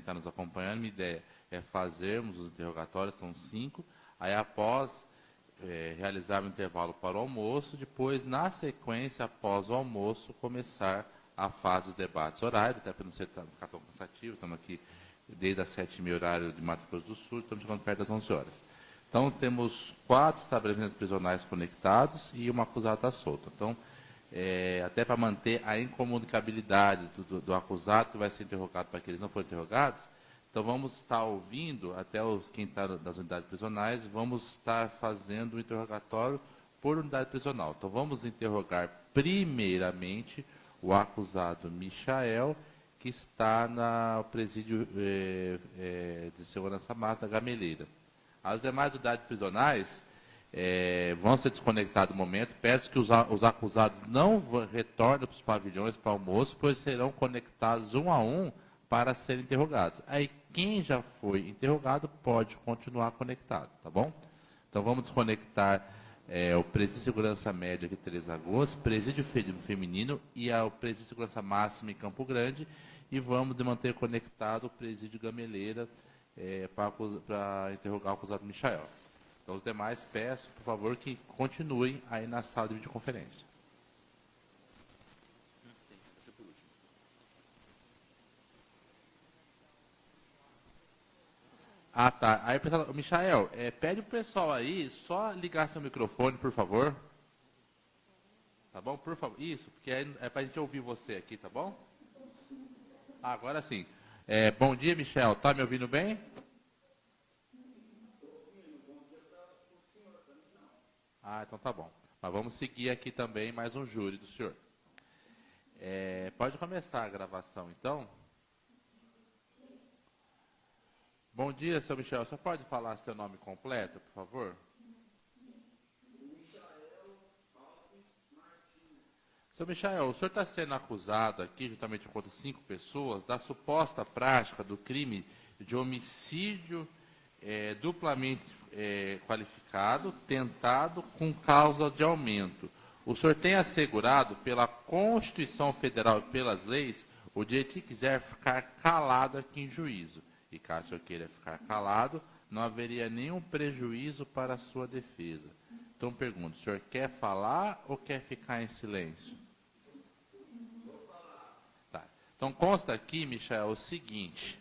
está nos acompanhando, minha ideia é fazermos os interrogatórios, são 5, aí após realizar o intervalo para o almoço, depois, na sequência, após o almoço, começar a fase dos debates orais, até para não ficar tão cansativo, estamos aqui desde as 7h30, horário de Mato Grosso do Sul, estamos chegando perto das 11 horas. Então, temos 4 estabelecimentos prisionais conectados e uma acusada solta. Então, até para manter a incomunicabilidade do acusado que vai ser interrogado para que eles não forem interrogados, então vamos estar ouvindo, até quem está das unidades prisionais, vamos estar fazendo o interrogatório por unidade prisional. Então vamos interrogar primeiramente o acusado Michael, que está no presídio de segurança mata Gameleira. As demais unidades prisionais vão ser desconectados no momento. Peço que os acusados não retornem para os pavilhões para almoço, pois serão conectados um a um para serem interrogados. Aí, quem já foi interrogado pode continuar conectado, tá bom? Então, vamos desconectar o Presídio de Segurança Média aqui em Três Lagoas, Presídio Feminino e o Presídio de Segurança Máxima em Campo Grande, e vamos manter conectado o Presídio Gameleira para interrogar o acusado Michael. Então, os demais, peço, por favor, que continuem aí na sala de videoconferência. Ah, tá. Aí, pessoal, Michael, pede pro pessoal aí só ligar seu microfone, por favor. Tá bom? Por favor. Isso, porque é para a gente ouvir você aqui, tá bom? Ah, agora sim. Bom dia, Michel. Tá me ouvindo bem? Ah, então tá bom. Mas vamos seguir aqui também mais um júri do senhor. Pode começar a gravação, então? Bom dia, seu Michel. Você pode falar seu nome completo, por favor? Seu Michael, o senhor está sendo acusado aqui, juntamente com outras 5 pessoas, da suposta prática do crime de homicídio duplamente qualificado, tentado, com causa de aumento. O senhor tem assegurado pela Constituição Federal e pelas leis o direito, se quiser, ficar calado aqui em juízo. E caso o senhor queira ficar calado, não haveria nenhum prejuízo para a sua defesa. Então, pergunto, o senhor quer falar ou quer ficar em silêncio? Tá. Então, consta aqui, Michel, o seguinte,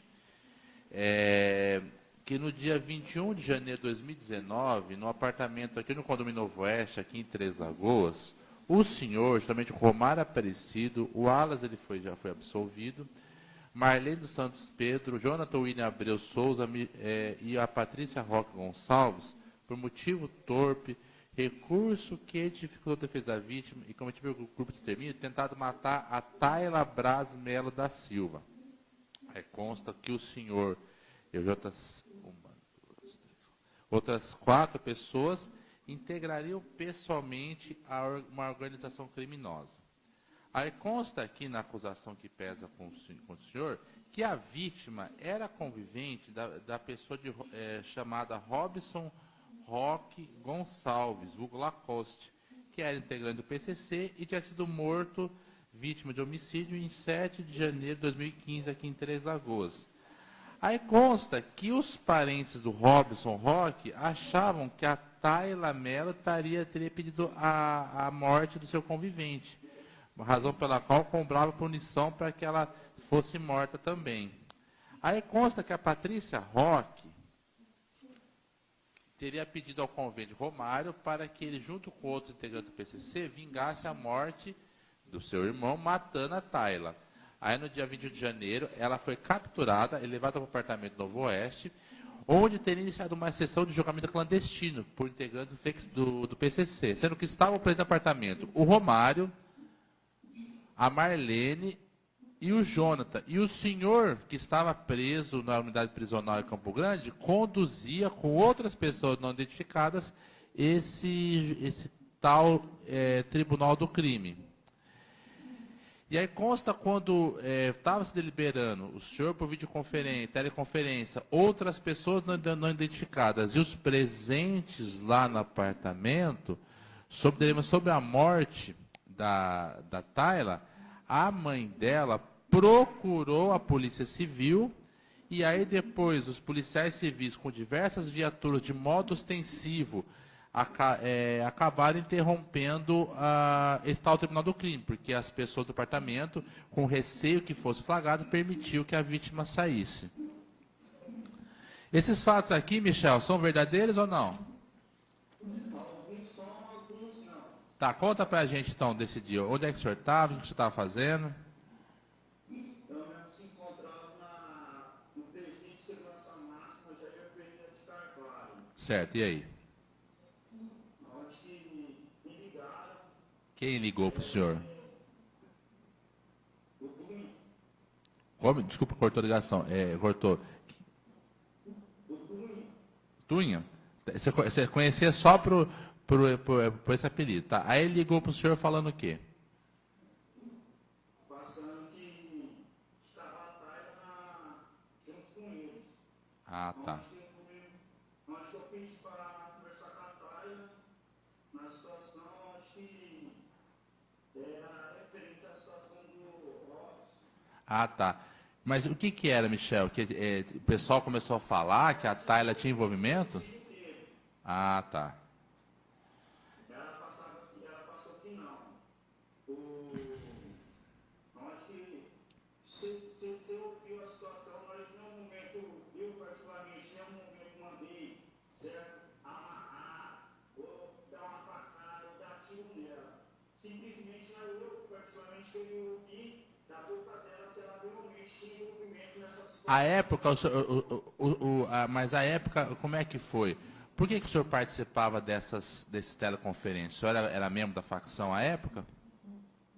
que no dia 21 de janeiro de 2019, no apartamento aqui no Condomínio Novo Oeste, aqui em Três Lagoas, o senhor, justamente Romário Aparecido, o Alas já foi absolvido, Marlene dos Santos Pedro, Jonathan William Abreu Souza e a Patrícia Roque Gonçalves, por motivo torpe, recurso que dificultou a defesa da vítima e cometido pelo grupo de extermínio, tentado matar a Tayla Braz Melo da Silva. Consta que o senhor e outras 4 pessoas integrariam pessoalmente uma organização criminosa. Aí consta aqui na acusação que pesa contra o senhor que a vítima era convivente da pessoa chamada Robson Roque Gonçalves, vulgo Lacoste, que era integrante do PCC e tinha sido morto vítima de homicídio em 7 de janeiro de 2015 aqui em Três Lagoas. Aí consta que os parentes do Robson Roque achavam que a Tayla Mello teria pedido a morte do seu convivente, razão pela qual cobrava punição para que ela fosse morta também. Aí consta que a Patrícia Roque teria pedido ao convênio Romário para que ele, junto com outros integrantes do PCC, vingasse a morte do seu irmão, matando a Tayla. Aí, no dia 21 de janeiro, ela foi capturada e levada para o apartamento do Novo Oeste, onde teria iniciado uma sessão de julgamento clandestino por integrantes do PCC, sendo que estavam presentes no apartamento o Romário, a Marlene e o Jonathan. E o senhor, que estava preso na unidade prisional em Campo Grande, conduzia com outras pessoas não identificadas esse tal tribunal do crime. E aí consta quando estava se deliberando, o senhor por videoconferência, teleconferência, outras pessoas não identificadas e os presentes lá no apartamento, sobre a morte da Tayla, a mãe dela procurou a Polícia Civil e aí depois os policiais civis com diversas viaturas de modo ostensivo acabaram interrompendo esse tal tribunal do crime, porque as pessoas do departamento, com receio que fosse flagrado, permitiu que a vítima saísse. Esses fatos aqui, Michel, são verdadeiros ou não? Alguns são, alguns não. Tá, conta pra gente então desse dia. Onde é que o senhor estava? O que o senhor estava fazendo? Eu mesmo se encontrava no presídio de segurança máxima, Jair Pereira de Carvalho. Certo, e aí? Onde que me ligaram, Quem ligou pro senhor? o Dunho, Como? Desculpa, cortou a ligação. Cortou. o Dunho, Tunha? Você conhecia só por esse apelido, tá? Aí ele ligou pro senhor falando o quê? passando que estava a Taila junto com eles. Ah, tá. Onde que eu pedi para conversar com a Taila, na situação, acho que era referente à situação do Robson. Ah, tá. Mas o que que era, Michel? Que o pessoal começou a falar que a Tayla tinha envolvimento? Ah, tá. Ela passou que não. Onde que você ouviu a situação, nós em um momento, eu particularmente, em um momento mandei, certo, amarrar, ou dar uma facada, ou dar tiro nela. Simplesmente eu particularmente queria ouvir da boca dela se ela realmente tinha envolvimento nessa situação. A época, mas a época, como é que foi? Por que que o senhor participava desses teleconferências? O senhor era membro da facção à época?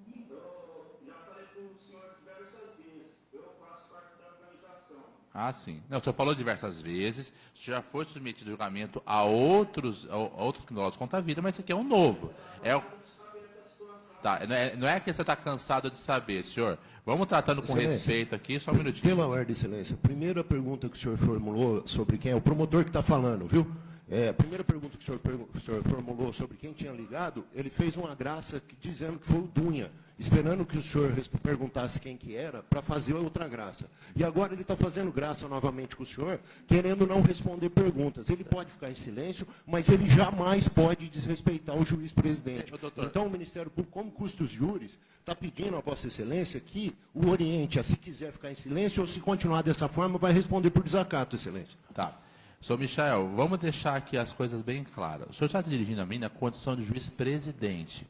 Eu já falei para o senhor diversas vezes, eu faço parte da organização. Ah, sim. Não, o senhor falou diversas vezes, o senhor já foi submetido a julgamento a outros criminosos contra a vida, mas esse aqui é um novo. Tá, não é que você está cansado de saber, senhor. Vamos tratando com Excelência. respeito aqui, só um minutinho. Pela ordem, excelência, primeira pergunta que o senhor formulou sobre quem é o promotor que está falando, viu? A primeira pergunta que o senhor formulou sobre quem tinha ligado, ele fez uma graça dizendo que foi o Dunha, esperando que o senhor perguntasse quem que era, para fazer outra graça. E agora ele está fazendo graça novamente com o senhor, querendo não responder perguntas. Ele pode ficar em silêncio, mas ele jamais pode desrespeitar o juiz presidente. Então o Ministério Público, como custos júris, está pedindo a Vossa Excelência que o oriente a, se quiser ficar em silêncio ou se continuar dessa forma, vai responder por desacato, Excelência. Tá. Senhor Michel, vamos deixar aqui as coisas bem claras. O senhor está dirigindo a mim na condição de juiz presidente.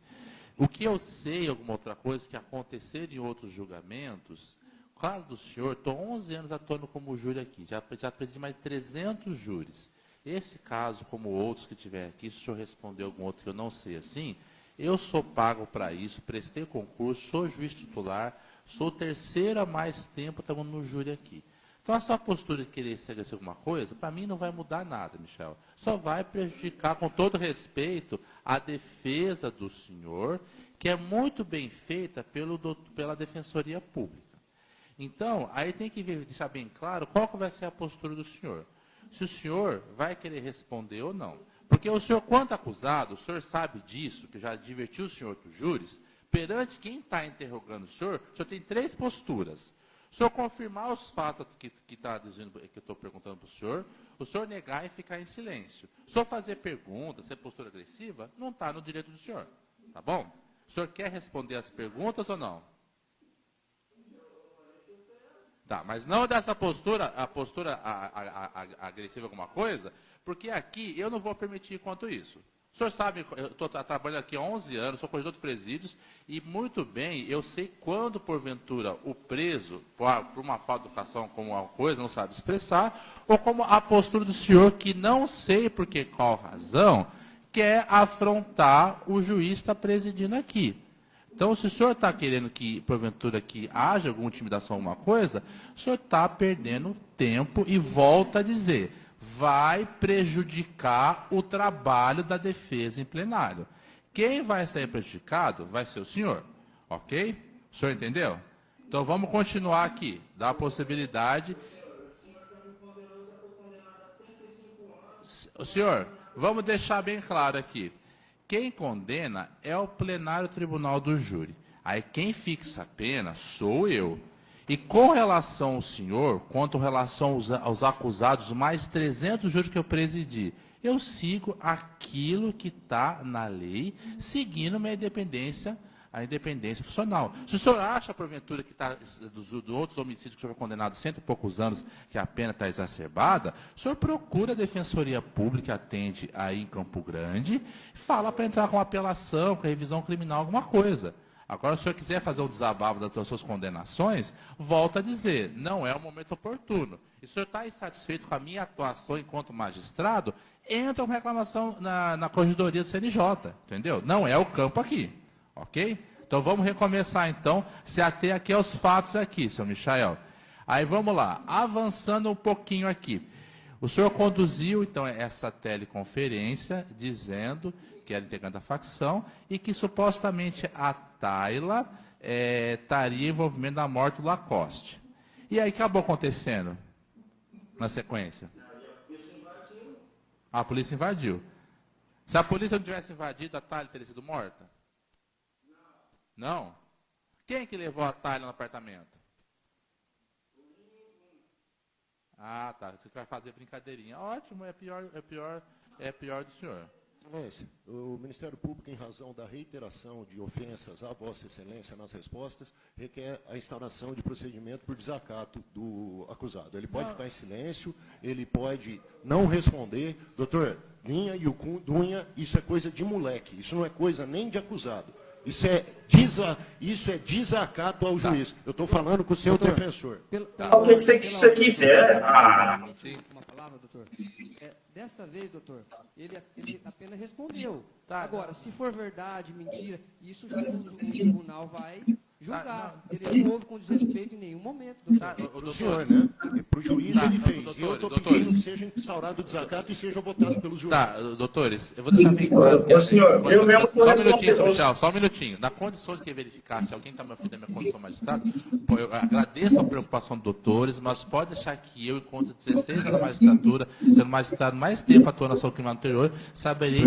O que eu sei, alguma outra coisa que aconteceram em outros julgamentos, no caso do senhor, estou 11 anos atuando como júri aqui, já presidi mais de 300 júris. Esse caso, como outros que tiver aqui, se o senhor responder algum outro que eu não sei assim, eu sou pago para isso, prestei concurso, sou juiz titular, sou o terceiro há mais tempo trabalhando no júri aqui. Então, a sua postura de querer esclarecer alguma coisa, para mim não vai mudar nada, Michel. Só vai prejudicar, com todo respeito, a defesa do senhor, que é muito bem feita pela Defensoria Pública. Então, aí tem que deixar bem claro qual que vai ser a postura do senhor. Se o senhor vai querer responder ou não. Porque o senhor, quanto acusado, o senhor sabe disso, que já advertiu o senhor dos júris, perante quem está interrogando o senhor tem 3 posturas. O senhor confirmar os fatos que eu estou perguntando para o senhor negar e ficar em silêncio. O senhor fazer perguntas, ser postura agressiva, não está no direito do senhor. Tá bom? O senhor quer responder as perguntas ou não? Tá, mas não dessa postura, a postura agressiva alguma coisa, porque aqui eu não vou permitir quanto isso. O senhor sabe, eu estou trabalhando aqui há 11 anos, sou corregedor de presídios, e muito bem, eu sei quando, porventura, o preso, por uma falta de educação como uma coisa, não sabe expressar, ou como a postura do senhor, que não sei por que qual razão, quer afrontar o juiz que está presidindo aqui. Então, se o senhor está querendo que, porventura, que haja alguma intimidação, alguma coisa, o senhor está perdendo tempo e volta a dizer, vai prejudicar o trabalho da defesa em plenário. Quem vai sair prejudicado vai ser o senhor, ok? O senhor entendeu? Então, vamos continuar aqui, dá a possibilidade... O senhor, vamos deixar bem claro aqui. Quem condena é o plenário tribunal do júri. Aí quem fixa a pena sou eu. E com relação ao senhor, quanto em relação aos acusados, mais 300 júris que eu presidi, eu sigo aquilo que está na lei, seguindo minha independência, a independência funcional. Se o senhor acha, porventura, que está dos outros homicídios que o senhor foi condenado 100 e poucos anos, que a pena está exacerbada, o senhor procura a Defensoria Pública, atende aí em Campo Grande, fala para entrar com apelação, com revisão criminal, alguma coisa. Agora, se o senhor quiser fazer o desabafo das suas condenações, volta a dizer, não é o momento oportuno. E se o senhor está insatisfeito com a minha atuação enquanto magistrado, entra uma reclamação na corregedoria do CNJ, entendeu? Não é o campo aqui. Ok? Então vamos recomeçar então, se ater aqui aos fatos aqui, seu Michael. Aí vamos lá, avançando um pouquinho aqui. O senhor conduziu então essa teleconferência dizendo que era integrante da facção e que supostamente a Tayla estaria em envolvimento na morte do Lacoste. E aí acabou acontecendo na sequência? A polícia invadiu. Se a polícia não tivesse invadido, a Tayla teria sido morta? Não? Quem que levou a Tayla no apartamento? Ah, tá. Você vai fazer brincadeirinha. Ótimo, é pior do senhor. Excelência, o Ministério Público, em razão da reiteração de ofensas à Vossa Excelência nas respostas, requer a instauração de procedimento por desacato do acusado. Ele pode ficar em silêncio, ele pode não responder. Doutor, Dunha e o Dunha, isso é coisa de moleque, isso não é coisa nem de acusado. Isso é desacato ao juiz. Eu estou falando com o seu defensor. O que você quiser. Uma palavra, doutor. Dessa vez, doutor, ele apenas respondeu. Tá, agora, se for verdade, mentira, isso já o tribunal vai julgar. Ele não houve com desrespeito em nenhum momento, doutor. O senhor, né? Para o juiz ele fez. E eu estou pedindo que seja instaurado o desacato e seja votado pelos juízes. Tá, doutores, eu vou deixar bem claro. Ô, senhor, eu mesmo Só um minutinho, seu Michel, só um minutinho. Na condição de que verificar se alguém está me afetando a minha condição de magistrado, eu agradeço a preocupação dos doutores, mas pode deixar que eu, enquanto 16 anos na magistratura, sendo magistrado mais tempo atuando na ação criminal anterior, saberei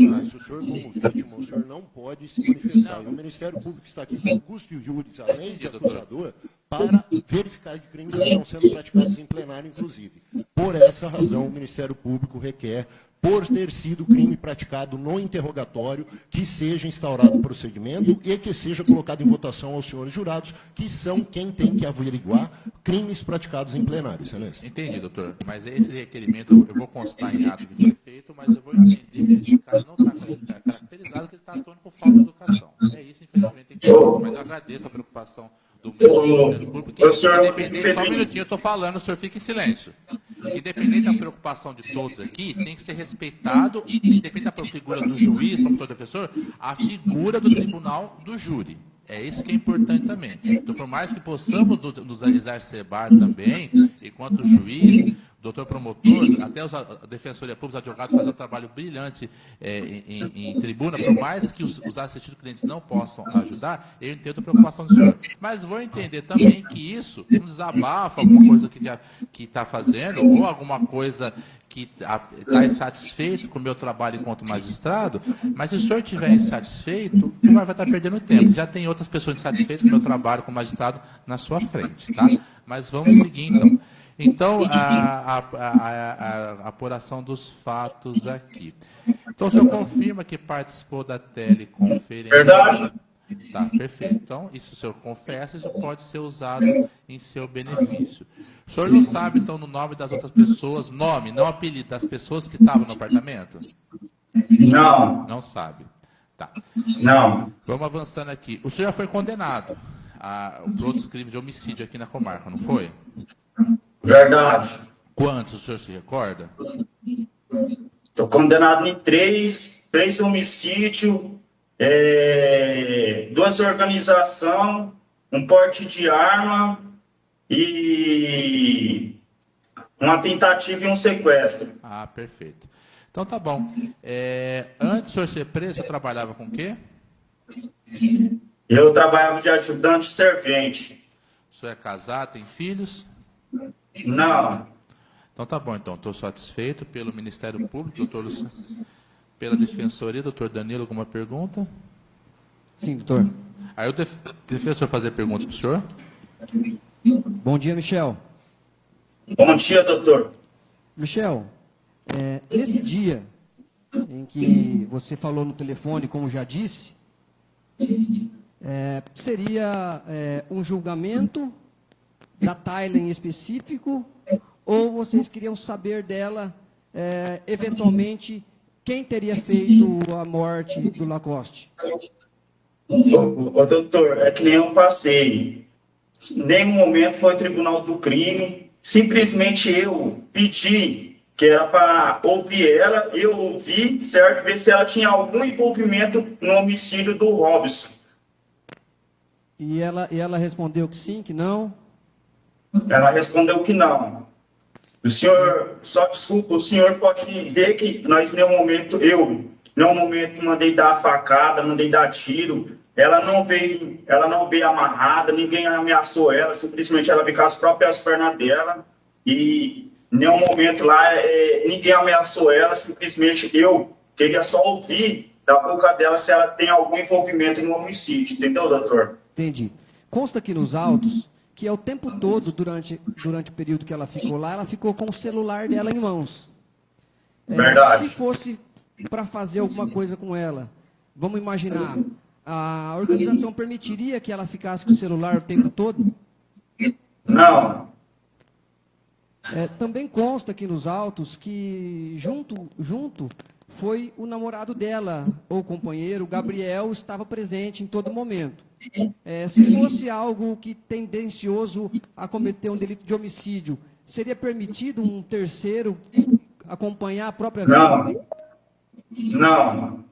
Mas o senhor, como vítima, o senhor não pode se manifestar. E o Ministério Público está aqui com custo e juros, além de acusador, para verificar de crimes que estão sendo praticados em plenário, inclusive. Por essa razão, o Ministério Público requer, por ter sido crime praticado no interrogatório, que seja instaurado o procedimento e que seja colocado em votação aos senhores jurados, que são quem tem que averiguar crimes praticados em plenário, excelência. Entendi, doutor. Mas esse requerimento, eu vou constar em ato que foi feito, mas eu vou entender que o cara não está caracterizado, que ele está atuando com falta de educação. É isso, infelizmente, tem que ser. Mas eu agradeço a preocupação do Ministério Público. Independente, só um minutinho, eu estou falando, o senhor fica em silêncio. Independente da preocupação de todos aqui, tem que ser respeitado, independente da figura do juiz, promotor, defensor, a figura do tribunal do júri. É isso que é importante também. Então, por mais que possamos nos exacerbar também, enquanto juiz, doutor promotor, até a Defensoria Pública, os advogados fazem um trabalho brilhante em tribuna, por mais que os assistidos clientes não possam ajudar, eu entendo a preocupação do senhor. Mas vou entender também que isso, um desabafo, alguma coisa que está fazendo, ou alguma coisa que está insatisfeito com o meu trabalho enquanto magistrado, mas se o senhor estiver insatisfeito, o senhor vai estar perdendo tempo. Já tem outras pessoas insatisfeitas com o meu trabalho como magistrado na sua frente, tá? Mas vamos seguir, então. Então, a apuração dos fatos aqui. Então, o senhor confirma que participou da teleconferência? Verdade. Tá, perfeito. Então, isso o senhor confessa, isso pode ser usado em seu benefício. O senhor não sabe, então, no nome das outras pessoas, nome, não apelido, das pessoas que estavam no apartamento? Não. Não sabe. Tá. Não. Vamos avançando aqui. O senhor já foi condenado por outros crimes de homicídio aqui na comarca, não foi? Verdade. Quantos o senhor se recorda? Estou condenado em três homicídios, 2 organizações, um porte de arma e uma tentativa e um sequestro. Ah, perfeito. Então tá bom. Antes do senhor ser preso, o senhor trabalhava com o quê? Eu trabalhava de ajudante servente. O senhor é casado, tem filhos? Não. Então tá bom, então. Estou satisfeito pelo Ministério Público, doutor, pela Defensoria. Doutor Danilo, alguma pergunta? Sim, doutor. Aí o defensor fazer perguntas para o senhor? Bom dia, Michel. Bom dia, doutor. Michel, nesse dia em que você falou no telefone, como já disse, seria um julgamento da Tayla em específico, ou vocês queriam saber dela, eventualmente, quem teria feito a morte do Lacoste? Ô, doutor, é que nem eu passei. Em nenhum momento foi tribunal do crime. Simplesmente eu pedi que era para ouvir ela, eu ouvi, certo? Ver se ela tinha algum envolvimento no homicídio do Robson. E ela respondeu que sim, que não? Ela respondeu que não. O senhor, só desculpa, o senhor pode ver que nós, em nenhum momento, eu, em nenhum momento, mandei dar facada, mandei dar tiro. Ela não veio amarrada, ninguém ameaçou ela, simplesmente ela veio com as próprias pernas dela. E em nenhum momento lá, ninguém ameaçou ela, simplesmente eu queria só ouvir da boca dela se ela tem algum envolvimento no homicídio, entendeu, doutor? Entendi. Consta aqui nos autos que o tempo todo, durante o período que ela ficou lá, ela ficou com o celular dela em mãos. Verdade. Se fosse para fazer alguma coisa com ela, vamos imaginar, a organização permitiria que ela ficasse com o celular o tempo todo? Não. Também consta aqui nos autos que junto foi o namorado dela, ou companheiro, o Gabriel, estava presente em todo momento. Se fosse algo que tendencioso a cometer um delito de homicídio, seria permitido um terceiro acompanhar a própria vítima? Não.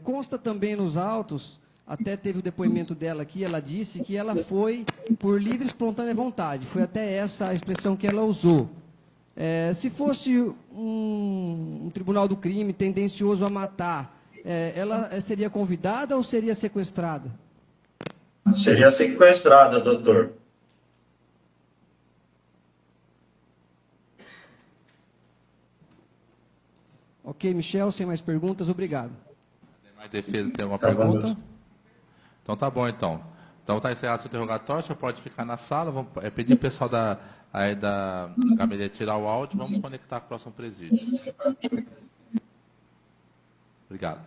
Consta também nos autos, até teve o depoimento dela aqui, ela disse que ela foi por livre e espontânea vontade, foi até essa a expressão que ela usou. Se fosse um tribunal do crime tendencioso a matar, ela seria convidada ou seria sequestrada? Seria sequestrada, doutor. Ok, Michel, sem mais perguntas, obrigado. Mais defesa, tem alguma pergunta? Então tá bom, então. Então está encerrado o seu interrogatório, o senhor pode ficar na sala. Vamos pedir o pessoal da Gamelha tirar o áudio, vamos conectar com o próximo presídio. Obrigado.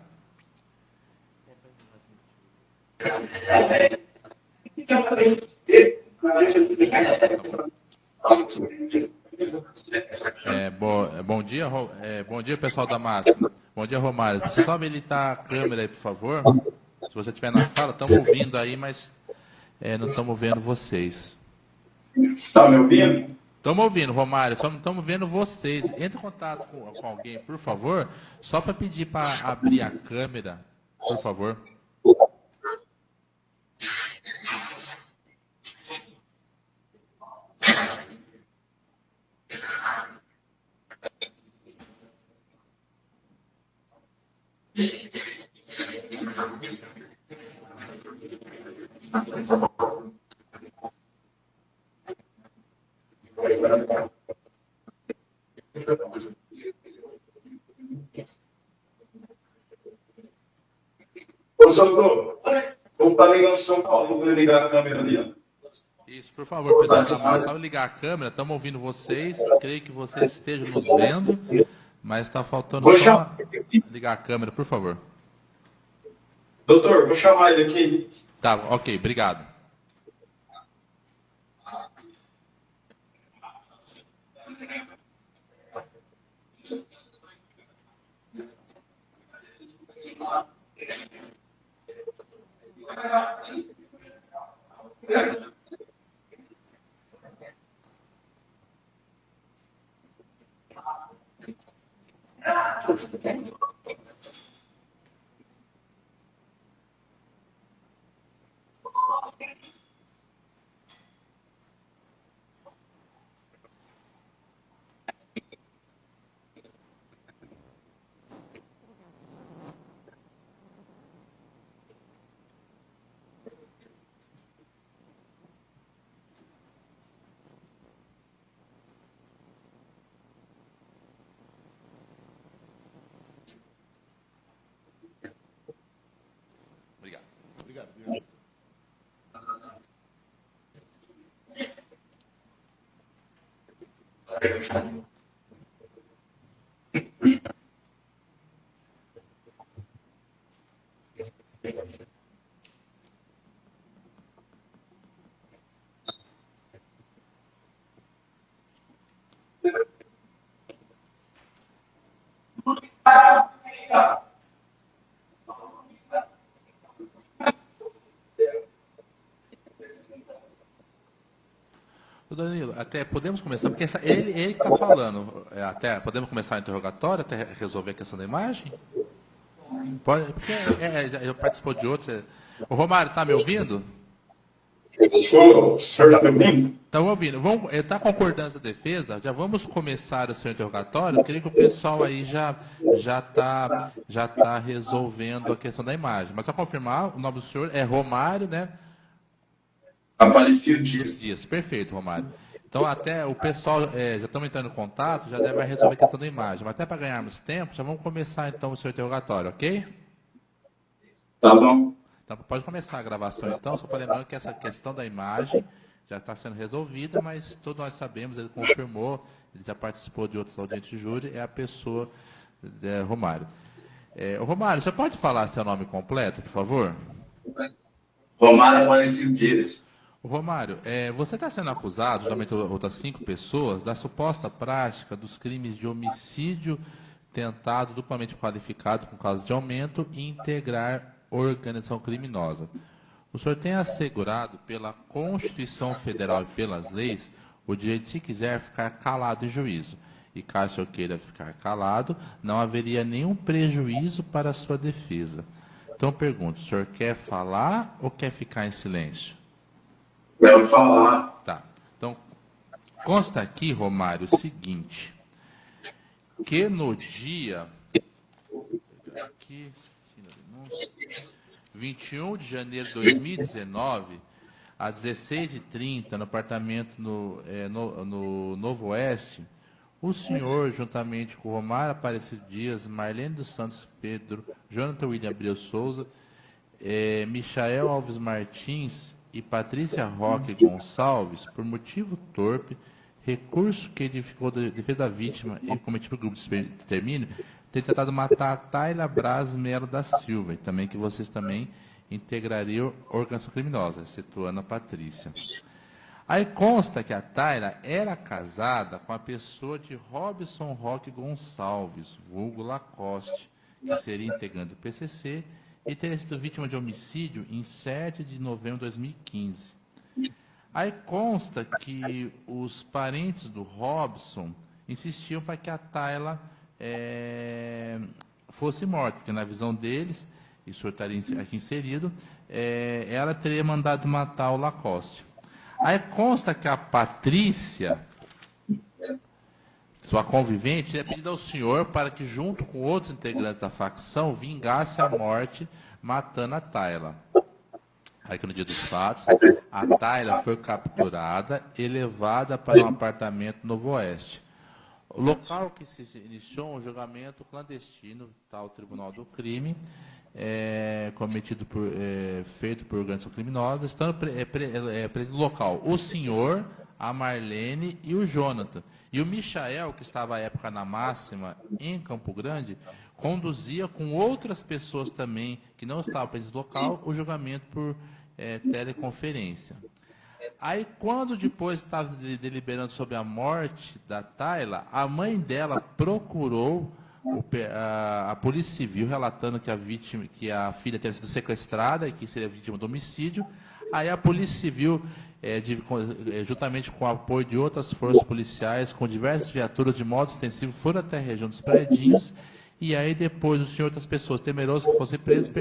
Bom dia, pessoal da Máxima. Bom dia, Romário. Você só habilitar a câmera aí, por favor? Se você estiver na sala, estamos ouvindo aí, mas não estamos vendo vocês. Está me ouvindo? Estamos ouvindo, Romário, só não estamos vendo vocês. Entre em contato com alguém, por favor, só para pedir para abrir a câmera, por favor. Ô, Sandro, vou estar ligando São Paulo, vou ligar a câmera ali, ó. Isso, por favor, pessoal da Massa, só ligar a câmera, estamos ouvindo vocês, creio que vocês estejam nos vendo, mas está faltando só ligar a câmera, por favor. Doutor, vou chamar ele aqui. Tá, ok, obrigado. Ô, Danilo, até podemos começar, porque ele que está falando, até podemos começar o interrogatório, até resolver a questão da imagem? Pode, porque já participou de outros. O Romário, está me ouvindo? O senhor está me ouvindo? Estão ouvindo. Está concordância da defesa? Já vamos começar o seu interrogatório. Eu queria que o pessoal aí já tá resolvendo a questão da imagem. Mas só confirmar, o nome do senhor é Romário, né? Aparecido Dias. Dias. Perfeito, Romário. Então, até o pessoal já estamos entrando em contato, já deve resolver a questão da imagem. Mas até para ganharmos tempo, já vamos começar então o seu interrogatório, ok? Tá bom. Então, pode começar a gravação então, só para lembrando que essa questão da imagem já está sendo resolvida, mas todos nós sabemos, ele confirmou, ele já participou de outras audiências de júri, é a pessoa Romário. Romário, você pode falar seu nome completo, por favor? Romário Aparecido Dias. Romário, você está sendo acusado, juntamente com outras 5 pessoas, da suposta prática dos crimes de homicídio tentado duplamente qualificado com causa de aumento e integrar organização criminosa. O senhor tem assegurado pela Constituição Federal e pelas leis o direito, se quiser, ficar calado em juízo. E caso o senhor queira ficar calado, não haveria nenhum prejuízo para a sua defesa. Então, pergunto, o senhor quer falar ou quer ficar em silêncio? Quero falar. Tá. Então, consta aqui, Romário, o seguinte, que no dia... Aqui, 21 de janeiro de 2019, às 16h30, no apartamento no Novo Oeste, o senhor, juntamente com Romário Aparecido Dias, Marlene dos Santos Pedro, Jonathan William Abreu Souza, Michael Alves Martins e Patrícia Roque Gonçalves, por motivo torpe, recurso que edificou a defesa da vítima e cometido por grupo de extermínio, ter tentado matar a Tayla Braz Melo da Silva, e também que vocês também integrariam organização criminosa, excetuando a Patrícia. Aí consta que a Tayla era casada com a pessoa de Robson Roque Gonçalves, vulgo Lacoste, que seria integrante do PCC, e teria sido vítima de homicídio em 7 de novembro de 2015. Aí consta que os parentes do Robson insistiam para que a Tayla fosse morta, porque na visão deles, e o senhor estaria aqui inserido, ela teria mandado matar o Lacoste. Aí consta que a Patrícia, sua convivente, teria pedido ao senhor para que, junto com outros integrantes da facção, vingasse a morte, matando a Tayla. Aí que no dia dos fatos, a Tayla foi capturada e levada para um apartamento no Novo Oeste. O local que se iniciou um julgamento clandestino, tal Tribunal do Crime, feito por organização criminosa, estando presente no local o senhor, a Marlene e o Jonathan. E o Michael, que estava à época na Máxima, em Campo Grande, conduzia com outras pessoas também, que não estavam presentes no local, o julgamento por teleconferência. Aí, quando depois estava deliberando sobre a morte da Tayla, a mãe dela procurou a Polícia Civil, relatando que a filha teria sido sequestrada e que seria vítima de homicídio. Aí a Polícia Civil, juntamente com o apoio de outras forças policiais, com diversas viaturas de modo extensivo, foram até a região dos Predinhos. E aí depois o senhor e outras pessoas, temerosas que fossem presas,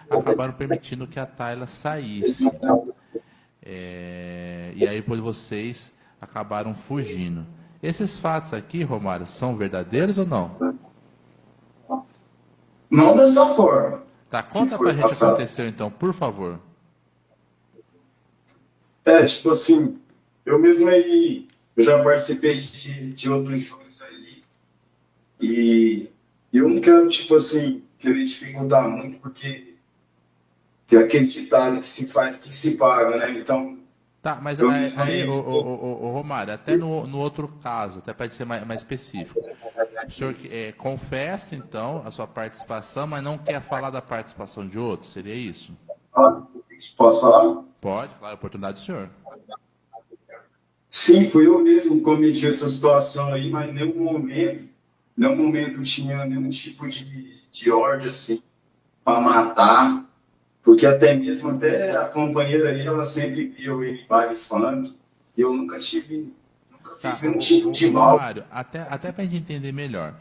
acabaram permitindo que a Tayla saísse. E aí depois vocês acabaram fugindo. Esses fatos aqui, Romário, são verdadeiros ou não? Não dessa forma. Tá, conta pra gente o que aconteceu então, por favor. Tipo assim, eu mesmo aí, eu já participei de outros jogos aí, e eu não quero, tipo assim, querer dificultar muito, porque é aquele ditado que se faz, que se paga, né? Então, Tá, mas Eu aí, falei, ô, Romário, até no outro caso, até para ser mais específico, o senhor confessa, então, a sua participação, mas não quer falar da participação de outros, seria isso? posso falar? Pode, claro, oportunidade do senhor. Sim, fui eu mesmo que cometi essa situação aí, mas em nenhum momento tinha nenhum tipo de ordem, assim, para matar, porque até a companheira aí, ela sempre viu ele em baile funk, e eu nunca Tá, fiz nenhum tipo de o mal. Romário, até para a gente entender melhor.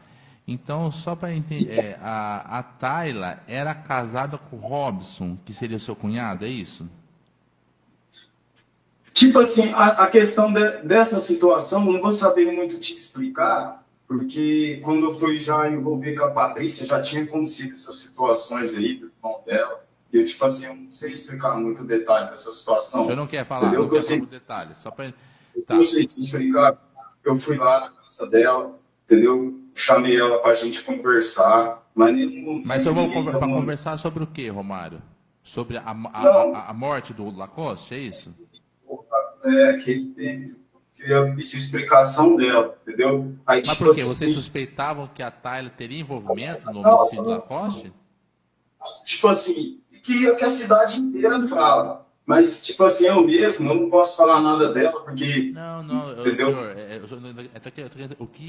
Então, só para entender, a Tayla era casada com o Robson, que seria o seu cunhado, é isso? Tipo assim, a questão dessa situação, não vou saber muito te explicar, porque quando eu fui já envolver com a Patrícia, já tinha acontecido essas situações aí do irmão dela. E eu, tipo assim, eu não sei explicar muito o detalhe dessa O senhor situação. não quer falar, Entendeu? não O que eu quer falar sei, os detalhes, só para... eu Tá, sei te explicar, eu fui lá na casa dela, entendeu? Chamei ela pra gente conversar, mas mas eu vou ninguém para não, conversar sobre o quê, Romário? Sobre não, a morte do Lacoste, é isso? que ele queria pedir explicação dela, entendeu? Aí, Mas tipo por quê? Vocês assim, suspeitavam que a Tayla teria envolvimento no homicídio do não, Lacoste? tipo assim, que a cidade inteira fala. Mas, tipo assim, eu mesmo, eu não posso falar nada dela, porque, Não, não, entendeu? senhor,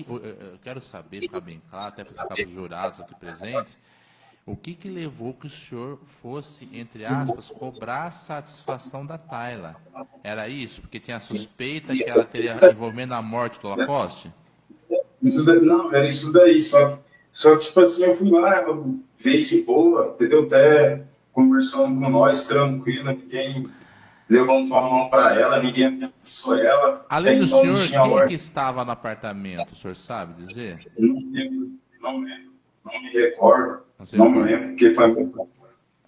eu quero saber, ficar bem claro, até para os jurados aqui presentes, o que levou que o senhor fosse, entre aspas, cobrar a satisfação da Tayla? Era isso? Porque tinha a suspeita que ela teria envolvendo a morte do Lacoste? Não, era isso daí, só que, tipo assim, eu fui lá, ela veio de boa, entendeu? Até conversando com nós, tranquila, ninguém levantou a mão para ela, ninguém ameaçou ela, até Além do então não senhor, tinha quem que ordem. estava no apartamento? O senhor sabe dizer? Não lembro, não me recordo, Não se não recorda. lembro, porque O senhor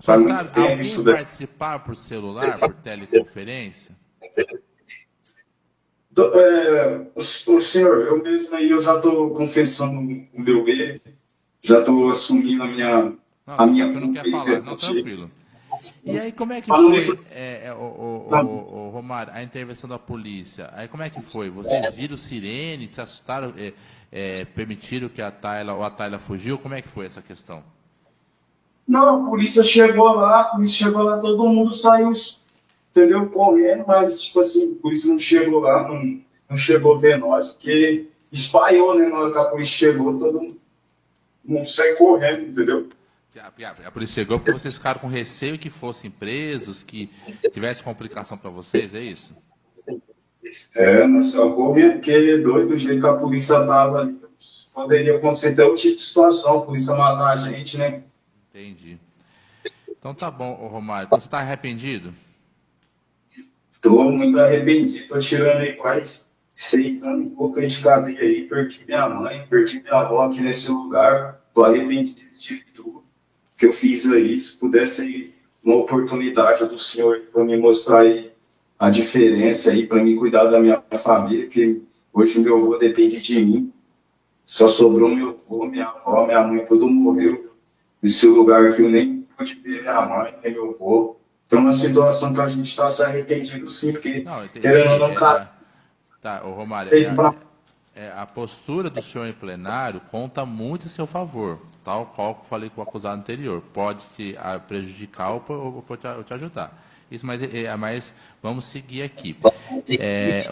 faz muito sabe, tempo alguém isso daí. participar por celular, por teleconferência? O senhor, eu mesmo aí, eu já estou confessando o meu erro, já estou assumindo Não, a tá bom, o minha senhor não culpa quer aí falar. Não, perante ele. tranquilo. E aí, como é que Para não me... foi, o Romário, a intervenção da polícia? Aí, como é que foi? Vocês viram sirene, se assustaram, permitiram que a Tayla fugiu? Como é que foi essa questão? Não, a polícia chegou lá, todo mundo saiu, entendeu, correndo, mas, tipo assim, a polícia não chegou lá, não chegou a ver nós, porque espalhou, né, na hora que a polícia chegou, todo mundo saiu correndo, entendeu? A polícia chegou porque vocês ficaram com receio que fossem presos, que tivesse complicação para vocês, é isso? Nós só correndo, porque é doido, do jeito que a polícia tava ali, poderia acontecer até o tipo de situação, a polícia matar a gente, né? Entendi. Então tá bom, ô Romário. Então você está arrependido? Tô muito arrependido, tô tirando aí quase 6 anos e pouco aí de cadeia aí, perdi minha mãe, perdi minha avó aqui nesse lugar, tô arrependido de tudo que eu fiz aí, se pudesse aí uma oportunidade do senhor para me mostrar aí a diferença aí, para me cuidar da minha família, que hoje o meu avô depende de mim, só sobrou meu avô, minha avó, minha mãe, tudo morreu nesse lugar que eu nem pude ver minha mãe, nem meu avô. Então, é uma situação que a gente está se arrependido, sim, porque, Não, querendo ou entendi. não, cara, Tá, ô Romário, feito pra... a postura do senhor em plenário conta muito em seu favor, tal qual que eu falei com o acusado anterior. Pode te prejudicar ou pode te ajudar. Isso, mas vamos seguir aqui.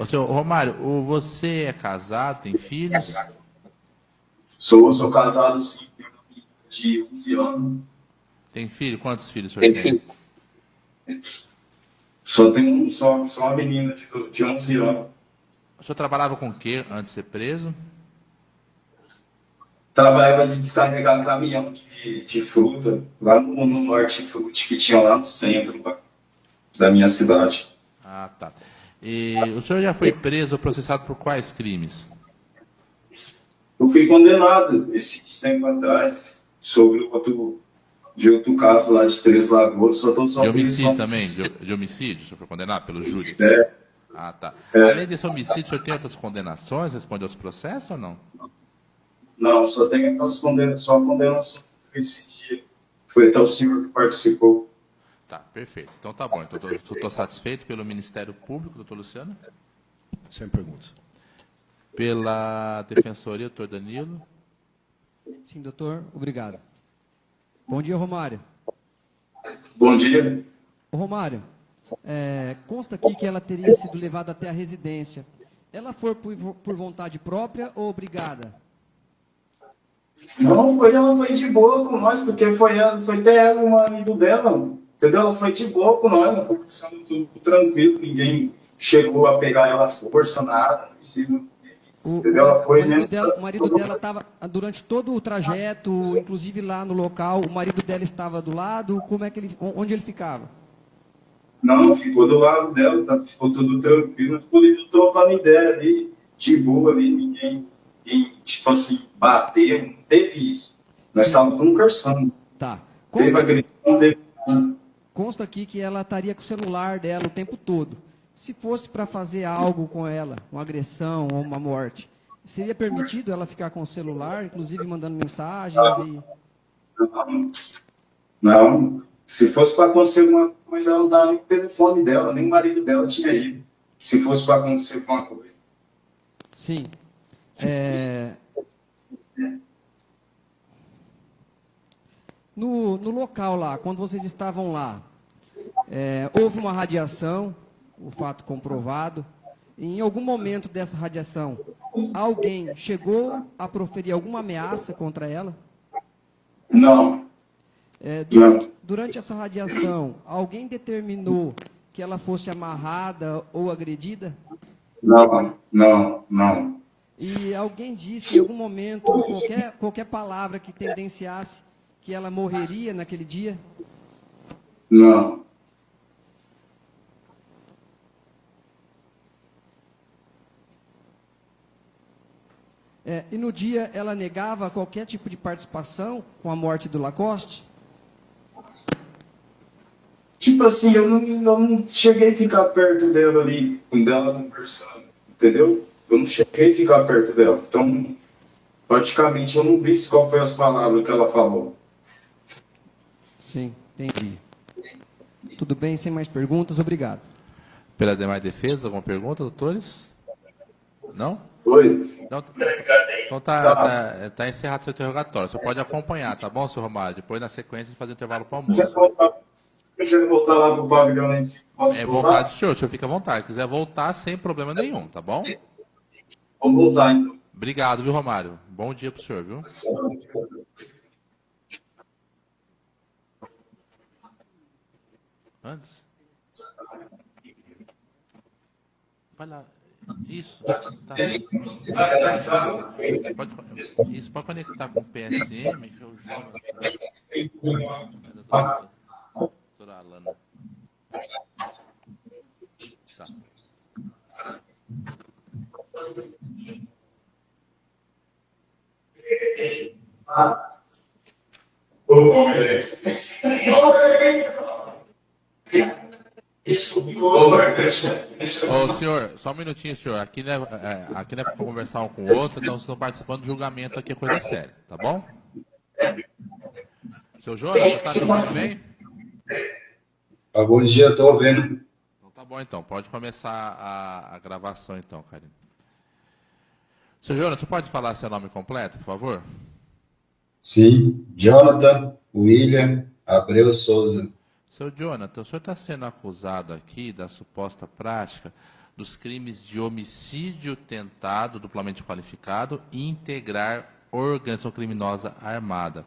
O senhor, Romário, você é casado, tem filhos? Sou casado, sim, tenho uma menina de 11 anos. Tem filho? Quantos filhos o senhor tem? Só tenho só uma menina de 11 anos. O senhor trabalhava com o quê antes de ser preso? Trabalhava de descarregar caminhão de fruta, lá no Norte Fruit, que tinha lá no centro da minha cidade. Ah, tá. E o senhor já foi preso ou processado por quais crimes? Eu fui condenado esse tempo atrás sobre outro caso lá de Três Lagoas, só De homicídio preso também? De homicídio? O senhor foi condenado pelo júri? É, Ah, tá. Além desse homicídio, o senhor tem outras condenações? Responde aos processos ou não? não, só tem só a condenação que foi esse dia. Foi até o senhor que participou. Tá, perfeito. Então tá bom. Então, estou satisfeito pelo Ministério Público, doutor Luciano. Sem perguntas. Pela Defensoria, doutor Danilo. Sim, doutor. Obrigado. Bom dia, Romário. Bom dia. Ô, Romário, consta aqui que ela teria sido levada até a residência. Ela foi por vontade própria ou obrigada? Não, ela foi de boa com nós, porque foi até ela, o marido dela, entendeu? Ela foi de boa com nós, conversando tudo tranquilo, ninguém chegou a pegar ela à força, nada, entendeu? Ela foi O marido dela estava, durante todo o trajeto, inclusive lá no local, o marido dela estava do lado, onde ele ficava? Não, ficou do lado dela, ficou tudo tranquilo, ficou ali trocando ideia ali, de boa ali, ninguém, tipo assim, bateu, não teve isso. Nós estávamos conversando. Tá. Teve agressão, teve... Consta aqui que ela estaria com o celular dela o tempo todo. Se fosse para fazer algo com ela, uma agressão ou uma morte, seria permitido ela ficar com o celular, inclusive mandando mensagens? Não, se fosse para acontecer alguma coisa, ela não dava nem o telefone dela, nem o marido dela tinha ido. Se fosse para acontecer alguma coisa. Sim. No local lá, quando vocês estavam lá, houve uma radiação, o fato comprovado. Em algum momento dessa radiação, alguém chegou a proferir alguma ameaça contra ela? Não. Durante essa radiação, alguém determinou que ela fosse amarrada ou agredida? Não. E alguém disse em algum momento, qualquer palavra que tendenciasse que ela morreria naquele dia? Não. E no dia ela negava qualquer tipo de participação com a morte do Lacoste? Tipo assim, eu não cheguei a ficar perto dela ali, quando ela conversando, entendeu? Eu não cheguei a ficar perto dela. Então, praticamente, eu não vi qual foi as palavras que ela falou. Sim, entendi. Tudo bem, sem mais perguntas, obrigado. Pela demais defesa, alguma pergunta, doutores? Não? Oi? Não, então tá encerrado seu interrogatório. Você pode acompanhar, tá bom, senhor Romário? Depois, na sequência, a gente faz o intervalo para o almoço. Se você voltar lá pro pavilhão, né? Posso voltar? Vontade do senhor, o senhor fica à vontade. Se quiser voltar, sem problema nenhum, tá bom? Vamos voltar, então. Obrigado, viu, Romário? Bom dia pro senhor, viu? Antes? Vai lá. Isso. Tá. Isso pode conectar com o PSM, que eu jogo. Doutora Alana. Tá. Ô, senhor, só um minutinho, senhor. Aqui não é para conversar um com o outro, então vocês estão participando do julgamento aqui, é coisa séria, tá bom? Seu Jonas, tá me ouvindo bem? Bom dia, estou ouvindo. Então tá bom, então. Pode começar a gravação, então, Karine. Seu Jonas, você pode falar seu nome completo, por favor? Sim, Jonathan William Abreu Souza. Seu Jonathan, o senhor está sendo acusado aqui da suposta prática dos crimes de homicídio tentado, duplamente qualificado, e integrar organização criminosa armada.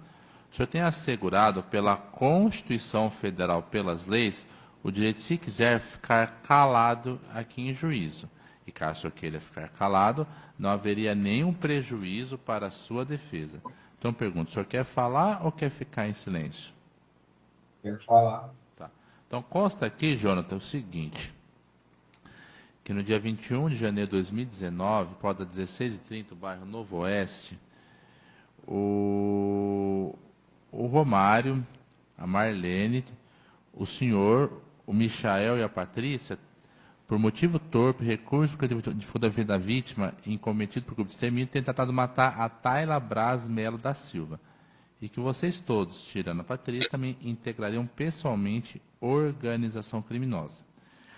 O senhor tem assegurado pela Constituição Federal, pelas leis, o direito, se quiser, ficar calado aqui em juízo. E caso o senhor queira ficar calado, não haveria nenhum prejuízo para a sua defesa. Então, pergunto, o senhor quer falar ou quer ficar em silêncio? Quero falar. Tá. Então, consta aqui, Jonathan, o seguinte, que no dia 21 de janeiro de 2019, por volta das 16h30, no bairro Novo Oeste, o Romário, a Marlene, o senhor, o Michael e a Patrícia, por motivo torpe, recurso de fundo da vida da vítima, incometido por grupo de extermínio, tem tentado matar a Tayla Braz Melo da Silva. E que vocês todos, tirando a Patrícia, também integrariam pessoalmente organização criminosa.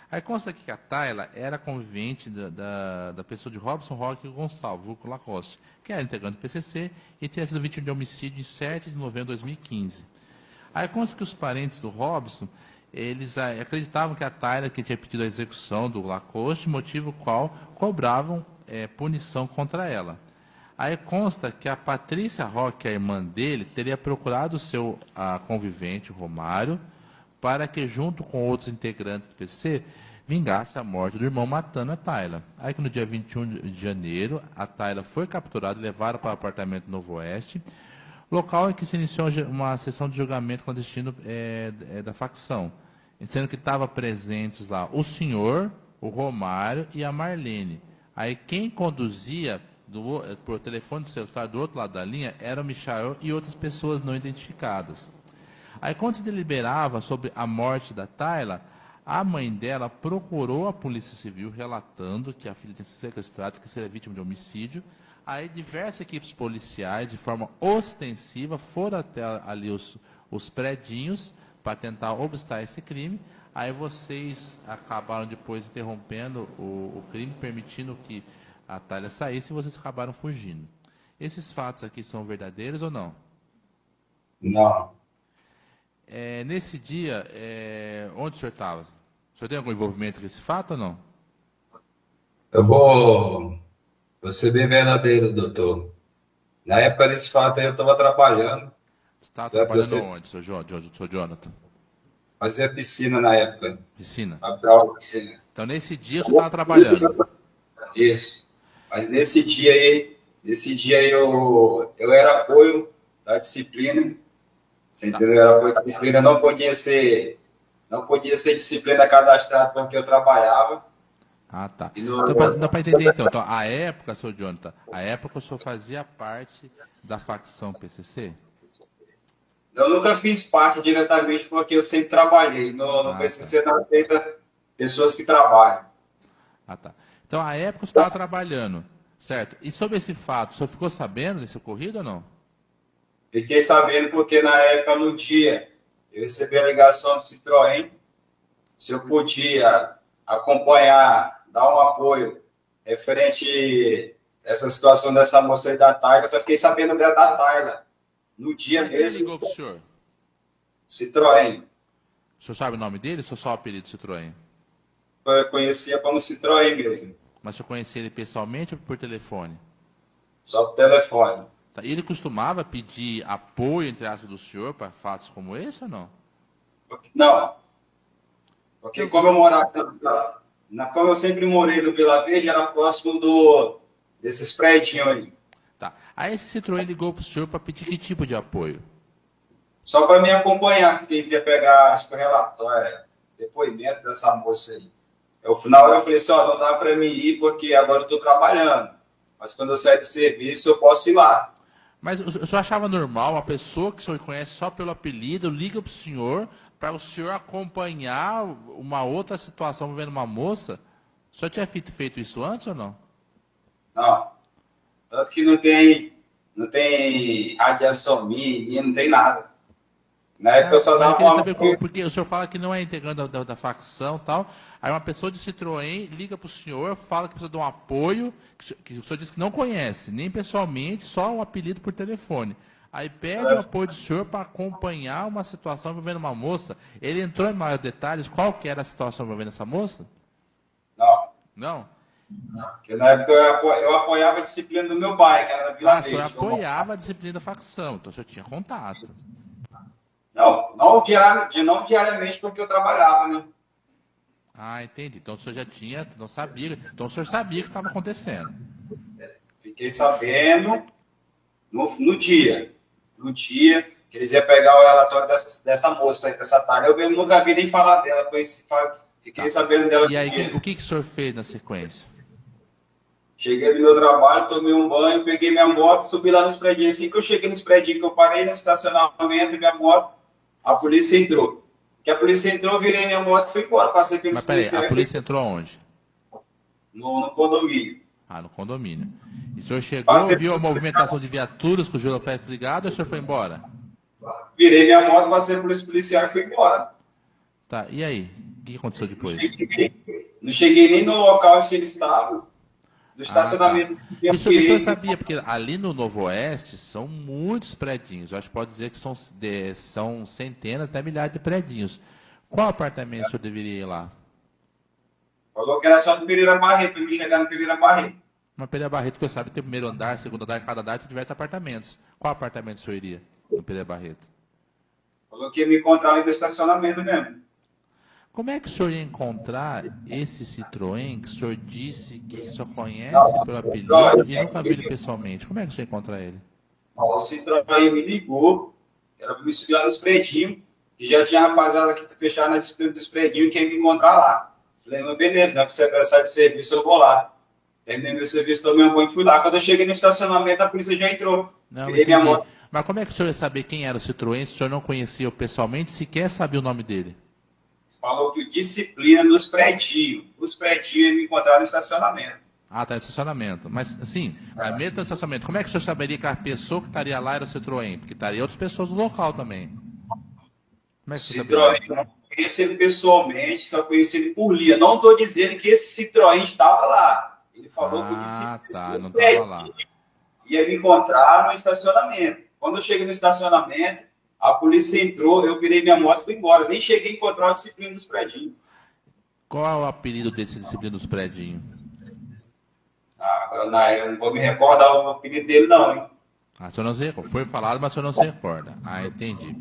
Aí consta aqui que a Tayla era convivente da pessoa de Robson Roque Gonçalves, vulgo Lacoste, que era integrante do PCC e tinha sido vítima de homicídio em 7 de novembro de 2015. Aí consta que os parentes do Robson, eles acreditavam que a Tayla que tinha pedido a execução do Lacoste, motivo qual cobravam punição contra ela. Aí consta que a Patrícia Roque, a irmã dele, teria procurado o seu convivente, o Romário, para que, junto com outros integrantes do PCC, vingasse a morte do irmão matando a Tayla. Aí que no dia 21 de janeiro, a Tayla foi capturada e levada para o apartamento Novo Oeste, local em que se iniciou uma sessão de julgamento clandestino da facção, sendo que estavam presentes lá o senhor, o Romário e a Marlene. Aí quem conduzia por telefone celular do outro lado da linha era o Michael e outras pessoas não identificadas. Aí quando se deliberava sobre a morte da Tayla, a mãe dela procurou a Polícia Civil relatando que a filha tinha sido sequestrada, que seria vítima de homicídio. Aí diversas equipes policiais, de forma ostensiva, foram até ali os predinhos para tentar obstar esse crime. Aí vocês acabaram depois interrompendo o crime, permitindo que a Tayla saísse e vocês acabaram fugindo. Esses fatos aqui são verdadeiros ou não? Não. Nesse dia, onde o senhor estava? O senhor tem algum envolvimento com esse fato ou não? Eu vou ser bem verdadeiro, doutor. Na época desse fato aí eu estava trabalhando. Você estava Certo, trabalhando você- onde, seu Jonathan? Fazia piscina na época. Piscina. Abriu piscina. Então, nesse dia, o senhor estava trabalhando. Isso. Mas nesse dia aí eu era apoio da disciplina. Você entendeu? Eu era apoio da disciplina, não podia ser disciplina cadastrada porque eu trabalhava. Ah, tá. E no- Então, dá para entender, então. Então, a época, seu Jonathan, a época o senhor fazia parte da facção PCC? Eu nunca fiz parte diretamente porque eu sempre trabalhei. No PCC não aceita pessoas que trabalham. Ah, tá. Então, a época o senhor estava trabalhando, certo? E sobre esse fato, o senhor ficou sabendo desse ocorrido ou não? Fiquei sabendo porque na época, no dia, eu recebi a ligação do Citroën, se eu podia acompanhar, dar um apoio referente a essa situação dessa moça aí da Tayla. Só fiquei sabendo dela da Tayla. No dia Mas quem mesmo, ligou para o senhor? Citroën. O senhor sabe o nome dele ou só o apelido Citroën? Eu conhecia como Citroën mesmo, Mas o senhor conhecia ele pessoalmente ou por telefone? só por telefone. Tá. E ele costumava pedir apoio, entre aspas, do senhor para fatos como esse ou não? Não. Porque como eu morava, como eu sempre morei no Vila Verde, era próximo desses prédios aí. Tá. Aí esse Citroën ligou para o senhor para pedir que tipo de apoio? Só para me acompanhar, porque eles iam pegar, acho que o relatório, depoimento dessa moça aí. No final eu falei assim, ó, não dá para mim ir porque agora eu estou trabalhando. Mas quando eu sair do serviço, eu posso ir lá. Mas o senhor achava normal uma pessoa que o senhor conhece só pelo apelido liga para o senhor para o senhor acompanhar uma outra situação envolvendo uma moça? O senhor tinha feito isso antes ou não? Não. Tanto que não tem radiação mínima, não tem nada. Na época eu só Mas eu dava queria uma... saber porque o senhor fala que não é integrante da facção e tal. Aí uma pessoa de Citroën liga para o senhor, fala que precisa de um apoio, que o senhor disse que não conhece, nem pessoalmente, só um apelido por telefone. Aí pede o apoio do senhor para acompanhar uma situação envolvendo uma moça. Ele entrou em maiores detalhes, qual que era a situação envolvendo essa moça? Não. Não? Porque na época eu apoiava a disciplina do meu pai, que era na Vila O senhor Verde. apoiava a disciplina da facção, então o senhor tinha contato. Não diariamente porque eu trabalhava, né? Ah, entendi. Então o senhor já tinha, não sabia. Então o senhor sabia o que estava acontecendo. Fiquei sabendo no dia. No dia que eles iam pegar o relatório dessa moça aí, dessa Tayla. Eu mesmo nunca vi nem falar dela. Fiquei sabendo dela E no aí, dia. o que o senhor fez na sequência? Cheguei no meu trabalho, tomei um banho, peguei minha moto, subi lá nos prédios. Assim que eu cheguei nos prédios que eu parei no estacionamento, minha moto, a polícia entrou. Que a polícia entrou, eu virei minha moto e fui embora. Passei pelos Mas peraí, policiais a polícia entrou aonde? no condomínio. Ah, no condomínio. E o senhor chegou, viu a movimentação de viaturas com o giroflex ligado e o senhor foi embora? Virei minha moto, passei pelos policiais e fui embora. Tá, e aí? O que aconteceu depois? Não cheguei nem no local onde ele estava, do Tá. estacionamento. Isso o senhor sabia, porque ali no Novo Oeste são muitos predinhos. Eu acho que pode dizer que são centenas, até milhares de predinhos. Qual apartamento o senhor deveria ir lá? Falou que era só no Pereira Barreto, para me chegar no Pereira Barreto. Uma Pereira Barreto, que eu sabe, tem o primeiro andar, segundo andar, cada andar tem diversos apartamentos. Qual apartamento o senhor iria no Pereira Barreto? Falou que ia me encontrar ali no estacionamento mesmo. Como é que o senhor ia encontrar esse Citroën que o senhor disse que só conhece pelo apelido e nunca viu ele pessoalmente? Como é que o senhor ia encontrar ele? O Citroën me ligou, era para me subir lá nos predinhos, e já tinha rapaziada que fechar na disciplina dos predinhos que ia me encontrar lá. Falei, mas beleza, não é para você pensar de serviço, eu vou lá. Terminei meu serviço, tomei um banho e fui lá. Quando eu cheguei no estacionamento, a polícia já entrou. Não, Virei minha entendi. moto. Mas como é que o senhor ia saber quem era o Citroën se o senhor não conhecia pessoalmente, sequer sabia o nome dele? Falou que o disciplina nos predinhos. Os predinhos iam me encontrar no estacionamento. Ah, tá no estacionamento. Mas, assim, mesmo no estacionamento, como é que o senhor saberia que a pessoa que estaria lá era o Citroën? Porque estaria outras pessoas no local também. Como é que o senhor saberia? Citroën, eu não conheço ele pessoalmente, só conheci ele por linha. Não estou dizendo que esse Citroën estava lá. Ele falou que o disciplina tá, nos não estava lá. predinhos ia me encontrar no estacionamento. Quando eu cheguei no estacionamento, a polícia entrou, eu virei minha moto e fui embora. Nem cheguei a encontrar o disciplina dos predinhos. Qual é o apelido desse disciplina dos predinhos? Agora, eu não vou me recordar o apelido dele, não, hein? Ah, o senhor não se recorda. Foi falado, mas o senhor não se recorda. Ah, entendi.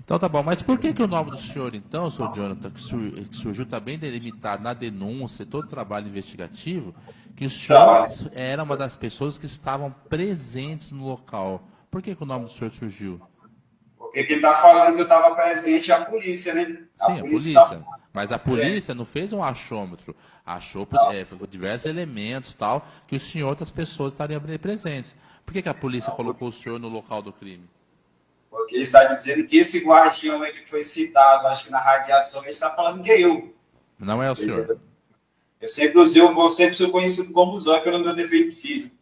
Então tá bom, mas por que o nome do senhor, então, senhor Jonathan, que surgiu está bem delimitado na denúncia e todo o trabalho investigativo, que o senhor era uma das pessoas que estavam presentes no local? Por que o nome do senhor surgiu? Porque quem está falando que eu estava presente é a polícia, né? Sim, a polícia. Mas a polícia não fez um achômetro. Achou diversos elementos tal, que o senhor e outras pessoas estariam presentes. Por que a polícia colocou o senhor no local do crime? Porque ele está dizendo que esse guardião aí que foi citado, acho que na radiação, ele está falando que é eu. Não é o senhor. Eu sempre sou conhecido como Zóio pelo meu defeito físico.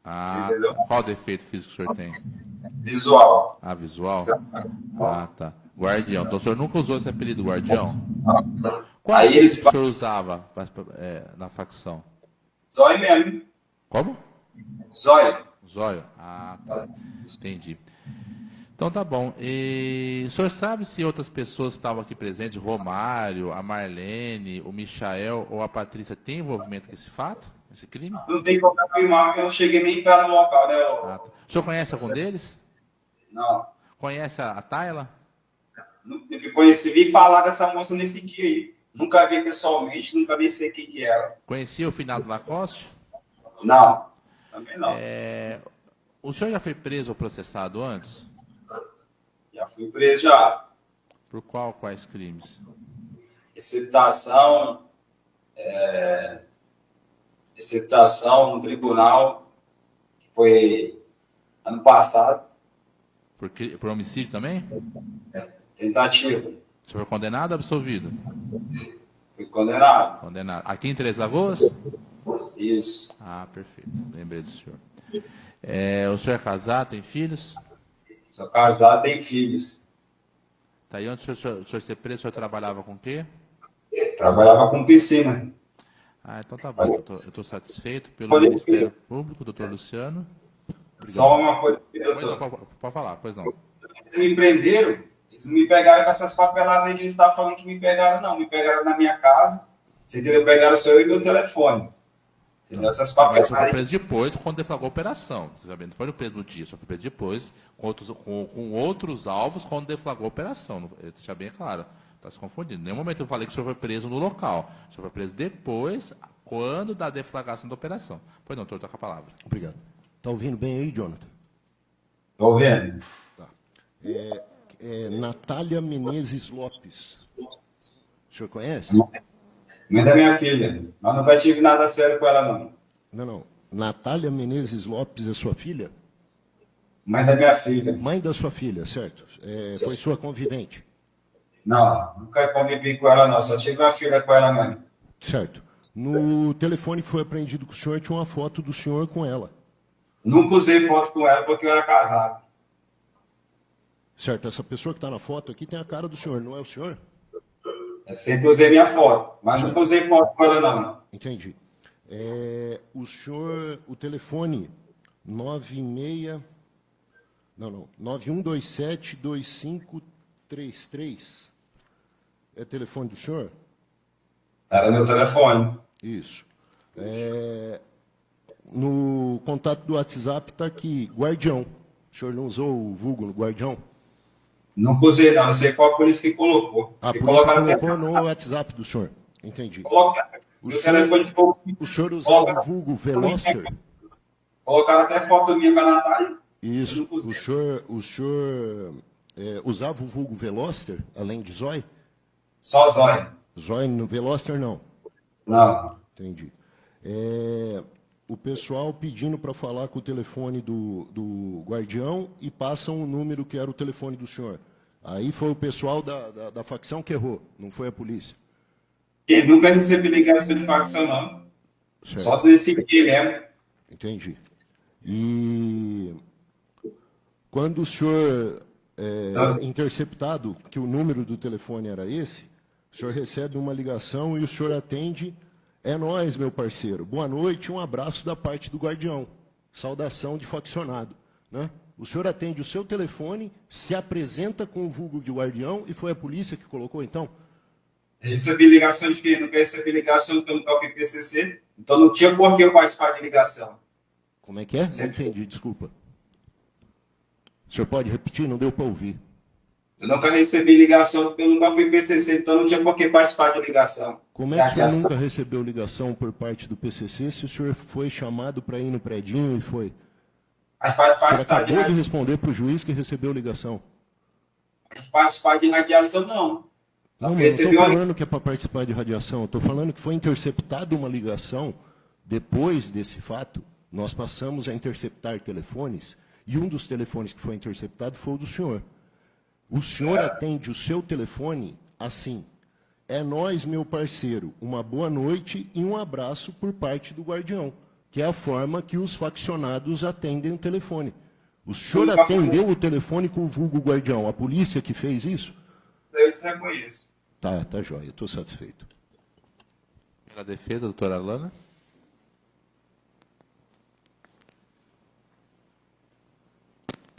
Ah, Entendeu? qual defeito físico o senhor tem? Visual. Ah, visual? Ah, tá. Guardião. Então o senhor nunca usou esse apelido, guardião? Qual Aí apelido eles que o senhor usava na facção? Zóio mesmo. Como? Zóio. Zóio? Ah, tá. Entendi. Então tá bom. E o senhor sabe se outras pessoas estavam aqui presentes, Romário, a Marlene, o Michael ou a Patrícia, têm envolvimento com esse fato, esse crime? Não tem como afirmar, porque eu não cheguei nem a entrar no local, né? Ah, tá. O senhor conhece algum deles? Não. Conhece a Tayla? Eu conheci, vi falar dessa moça nesse dia aí. Nunca vi pessoalmente, nunca nem sei quem que era. Conhecia o finado Lacoste? Não. Também não. O senhor já foi preso ou processado antes? Já fui preso já. Por quais crimes? Receptação no tribunal, que foi ano passado. Por homicídio também? Tentativa. O senhor foi condenado ou absolvido? Fui condenado. Condenado. Aqui em Três Lagoas? Isso. Ah, perfeito. Lembrei do senhor. O senhor é casado, tem filhos? Sou casado, tenho filhos. Tá aí, antes do senhor ser preso, o senhor trabalhava com o quê? Trabalhava com piscina. Ah, então tá bom. Eu estou satisfeito pelo Ministério Público, doutor Luciano. Obrigado. Só uma coisa, Pois não, doutor. pode falar, pois não. Eles me prenderam, eles me pegaram com essas papeladas aí que eles estavam falando que me pegaram, não. Me pegaram na minha casa, você entendeu? Pegaram só eu e meu telefone. Entendeu? Essas Mas o senhor foi papeladas. preso depois, quando deflagrou a operação. Você sabe, não foi preso no dia, só foi preso depois, com outros alvos, quando deflagrou a operação. Deixa bem claro. Está se confundindo. Em nenhum momento eu falei que o senhor foi preso no local. O senhor foi preso depois, quando da deflagração da operação. Pois não, doutor, está com a palavra. Obrigado. Está ouvindo bem aí, Jonathan? Estou vendo. Natália Menezes Lopes. O senhor conhece? Mãe da minha filha. Mas nunca tive nada sério com ela, não. Não. Natália Menezes Lopes é sua filha? Mãe da minha filha. Mãe da sua filha, certo? Foi sua convivente? Não, nunca convivi com ela, não. Só tive uma filha com ela, mãe. Certo. No telefone que foi apreendido com o senhor, tinha uma foto do senhor com ela. Nunca usei foto com ela porque eu era casado. Certo. Essa pessoa que está na foto aqui tem a cara do senhor, não é o senhor? Eu sempre usei minha foto, mas nunca usei foto agora não. Entendi. O senhor, o telefone 96... Não, 9127-2533. É telefone do senhor? Era meu telefone. Isso. No contato do WhatsApp está aqui, Guardião. O senhor não usou o vulgo no Guardião? Nunca usei não, não sei qual a polícia que colocou. A Que polícia colocaram colocou até- no WhatsApp do senhor. Entendi. Meu telefone ficou... O senhor usava o vulgo Veloster? Colocaram até foto minha com a Natália. Eu Isso. nunca usei. O senhor usava o vulgo Veloster, além de Zói? Só zóio. Zói no Veloster não. Não. Entendi. O pessoal pedindo para falar com o telefone do Guardião e passam o número que era o telefone do senhor. Aí foi o pessoal da facção que errou, não foi a polícia. E nunca recebi ligação de facção não. Certo. Só desse dia mesmo. Entendi. E quando o senhor interceptado, que o número do telefone era esse, o senhor recebe uma ligação e o senhor atende. É nós, meu parceiro. Boa noite, um abraço da parte do Guardião. Saudação de faccionado. Né? O senhor atende o seu telefone, se apresenta com o vulgo de Guardião e foi a polícia que colocou, então? Recebi ligação de quem? Nunca recebi ligação pelo próprio PCC. Então não tinha por que eu participar de ligação. Como é que é? Não entendi, desculpa. O senhor pode repetir? Não deu para ouvir. Eu nunca recebi ligação, eu nunca fui PCC, então não tinha por que participar de ligação. Como é que o senhor nunca recebeu ligação por parte do PCC se o senhor foi chamado para ir no predinho e foi? Mas O senhor participar acabou de responder para o juiz que recebeu ligação. de radiação, não. Não, mas não estou falando que é para participar de radiação. Estou falando que foi interceptada uma ligação. Depois desse fato, nós passamos a interceptar telefones e um dos telefones que foi interceptado foi o do senhor. O senhor atende o seu telefone assim: é nós, meu parceiro, uma boa noite e um abraço por parte do Guardião, que é a forma que os faccionados atendem o telefone. O senhor atendeu o telefone com o vulgo Guardião, a polícia que fez isso? Eu desreconheço. Tá jóia, estou satisfeito. Pela defesa, doutora Alana.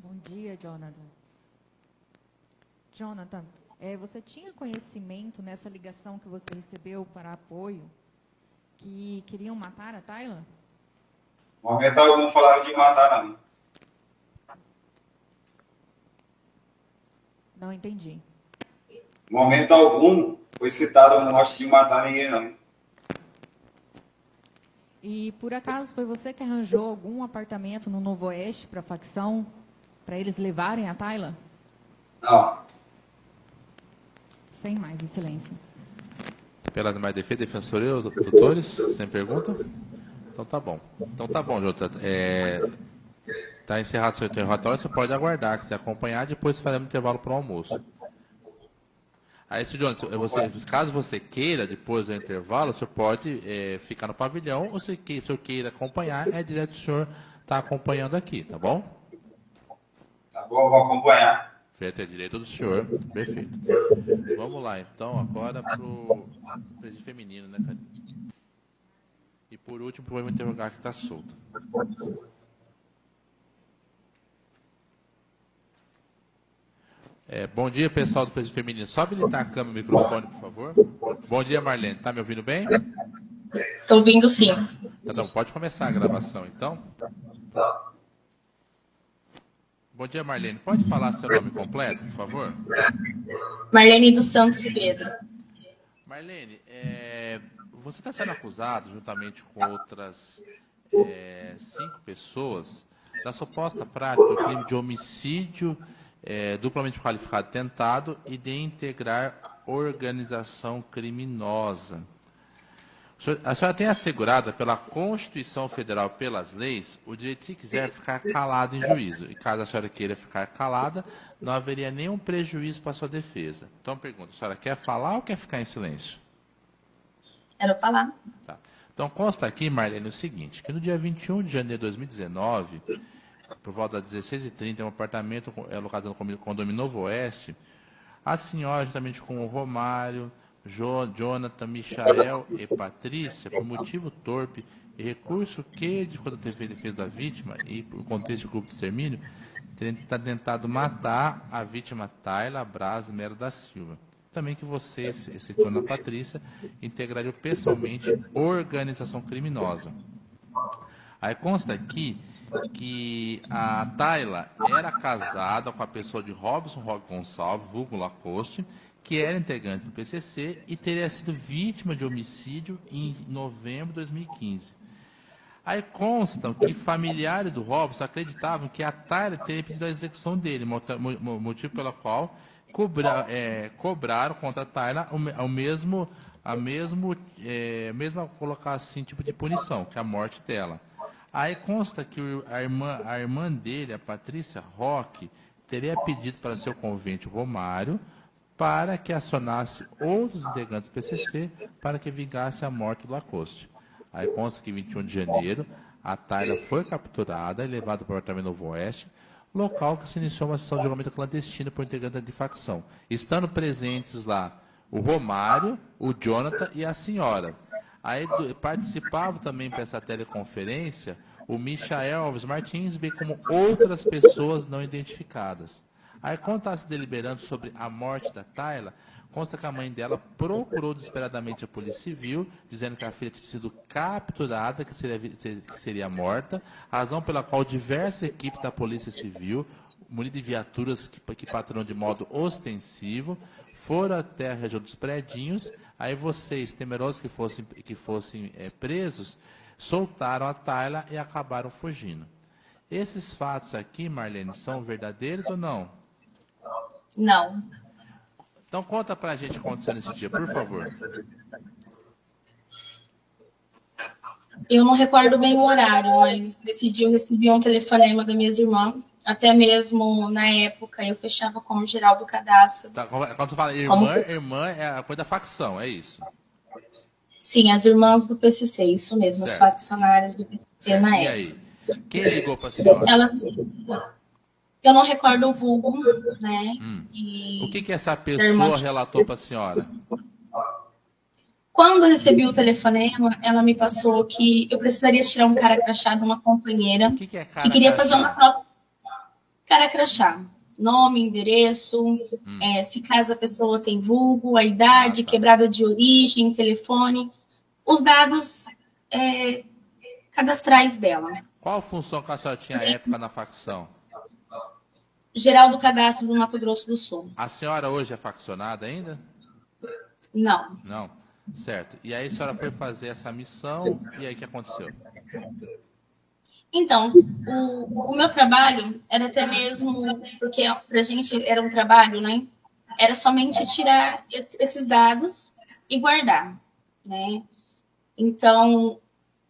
Bom dia, Jonathan. Jonathan, você tinha conhecimento nessa ligação que você recebeu para apoio que queriam matar a Tayla? No momento algum falaram de matar, não. Não entendi. No momento algum foi citado a morte de matar ninguém, não. E por acaso foi você que arranjou algum apartamento no Novo Oeste para a facção, para eles levarem a Tayla? Não. Sem mais, excelência. Pela mais defesa, defensoria, doutores, sem pergunta? Então tá bom. Jota. Está encerrado o seu interrogatório, você pode aguardar, quiser acompanhar, depois faremos intervalo para o almoço. Aí, Sr. Jonathan, caso você queira, depois do intervalo, o senhor pode ficar no pavilhão, ou se o senhor queira acompanhar, é direto o senhor estar acompanhando aqui, tá bom? Tá bom, vou acompanhar. Feito, é direito do senhor. Perfeito. Vamos lá, então, agora para o presídio feminino, né, cara? E por último, vamos interrogar que está solto. Bom dia, pessoal do presídio feminino. Só habilitar a câmera e o microfone, por favor. Bom dia, Marlene. Está me ouvindo bem? Estou ouvindo sim. Então, pode começar a gravação, então. Bom dia, Marlene. Pode falar seu nome completo, por favor? Marlene dos Santos Pedro. Marlene, você está sendo acusado, juntamente com outras 5 pessoas, da suposta prática do crime de homicídio duplamente qualificado tentado e de integrar organização criminosa. A senhora tem assegurado pela Constituição Federal, pelas leis, o direito, se quiser, ficar calada em juízo. E caso a senhora queira ficar calada, não haveria nenhum prejuízo para a sua defesa. Então, pergunta, a senhora quer falar ou quer ficar em silêncio? Quero falar. Tá. Então, consta aqui, Marlene, o seguinte, que no dia 21 de janeiro de 2019, por volta das 16h30, em um apartamento localizado no condomínio Novo Oeste, a senhora, juntamente com o Romário, Jonathan, Michael e Patrícia, por motivo torpe e recurso que, de quando teve defesa da vítima e por contexto de grupo de extermínio, está tentado matar a vítima Tayla Braz Melo da Silva. Também que você, citou na Patrícia, integrariam pessoalmente organização criminosa. Aí consta aqui que a Tayla era casada com a pessoa de Robson Roque Gonçalves, vulgo Lacoste, que era integrante do PCC e teria sido vítima de homicídio em novembro de 2015. Aí constam que familiares do Robson acreditavam que a Tayla teria pedido a execução dele, motivo pelo qual cobraram contra a Tayla a mesma colocar assim, tipo de punição, que é a morte dela. Aí consta que a irmã dele, a Patrícia Roque, teria pedido para seu convente Romário para que acionasse outros integrantes do PCC para que vingasse a morte do Lacoste. Aí consta que em 21 de janeiro, a Tayla foi capturada e levada para o apartamento Novo Oeste, local que se iniciou uma sessão de julgamento clandestino por integrantes de facção, estando presentes lá o Romário, o Jonathan e a senhora. Aí participavam também para essa teleconferência o Michael Alves Martins, bem como outras pessoas não identificadas. Aí, quando está se deliberando sobre a morte da Tayla, consta que a mãe dela procurou desesperadamente a Polícia Civil, dizendo que a filha tinha sido capturada, que seria morta, razão pela qual diversas equipes da Polícia Civil, munidas de viaturas que patrulham de modo ostensivo, foram até a região dos predinhos. Aí vocês, temerosos que fossem presos, soltaram a Tayla e acabaram fugindo. Esses fatos aqui, Marlene, são verdadeiros ou não? Não. Então conta pra gente o que aconteceu nesse dia, por favor. Eu não recordo bem o horário, mas nesse dia eu recebi um telefonema da minha irmã. Até mesmo na época eu fechava como geral do cadastro. Tá, quando tu fala irmã é a coisa da facção, é isso? Sim, as irmãs do PCC, isso mesmo, Certo. as faccionárias do PCC Certo. na E época. aí? Quem ligou pra senhora? Eu não recordo o vulgo, né? E O que essa da pessoa irmã. relatou pra senhora? Quando eu recebi o telefonema, ela me passou que eu precisaria tirar um cara crachá de uma companheira O que é cara que queria fazer crachá? uma troca. Cara crachá. Nome, endereço, se caso a pessoa tem vulgo, a idade, tá. quebrada de origem, telefone, os dados cadastrais dela. Qual função que a senhora tinha à época na facção? Geral do cadastro do Mato Grosso do Sul. A senhora hoje é faccionada ainda? Não. Não. Certo. E aí a senhora foi fazer essa missão, e aí o que aconteceu? Então, o meu trabalho era até mesmo, porque pra gente era um trabalho, né? Era somente tirar esses dados e guardar, né? Então,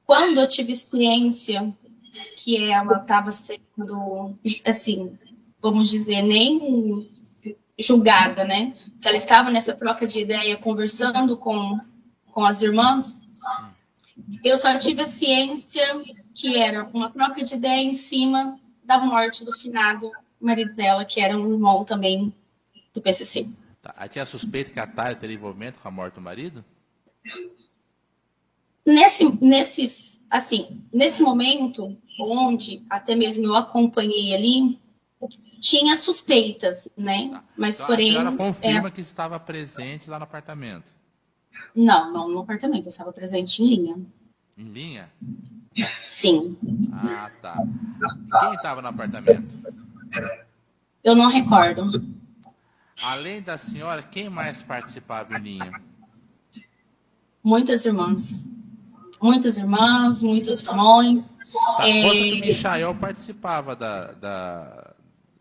quando eu tive ciência que ela estava sendo, assim, vamos dizer, nem julgada, né? Que ela estava nessa troca de ideia, conversando com as irmãs, eu só tive a ciência que era uma troca de ideia em cima da morte do finado marido dela, que era um irmão também do PCC. Tá. Aí tinha suspeita que a Tayla teria envolvimento com a morte do marido? Nesse momento, onde até mesmo eu acompanhei ali, tinha suspeitas, né? Tá. Mas, Então, porém... a senhora confirma que estava presente lá no apartamento? Não no apartamento, eu estava presente em linha. Em linha? Sim. Ah, tá. Quem estava no apartamento? Eu não recordo. Além da senhora, quem mais participava em linha? Muitas irmãs. Muitas irmãs, muitos irmãos. Tá. Conta que o Michael participava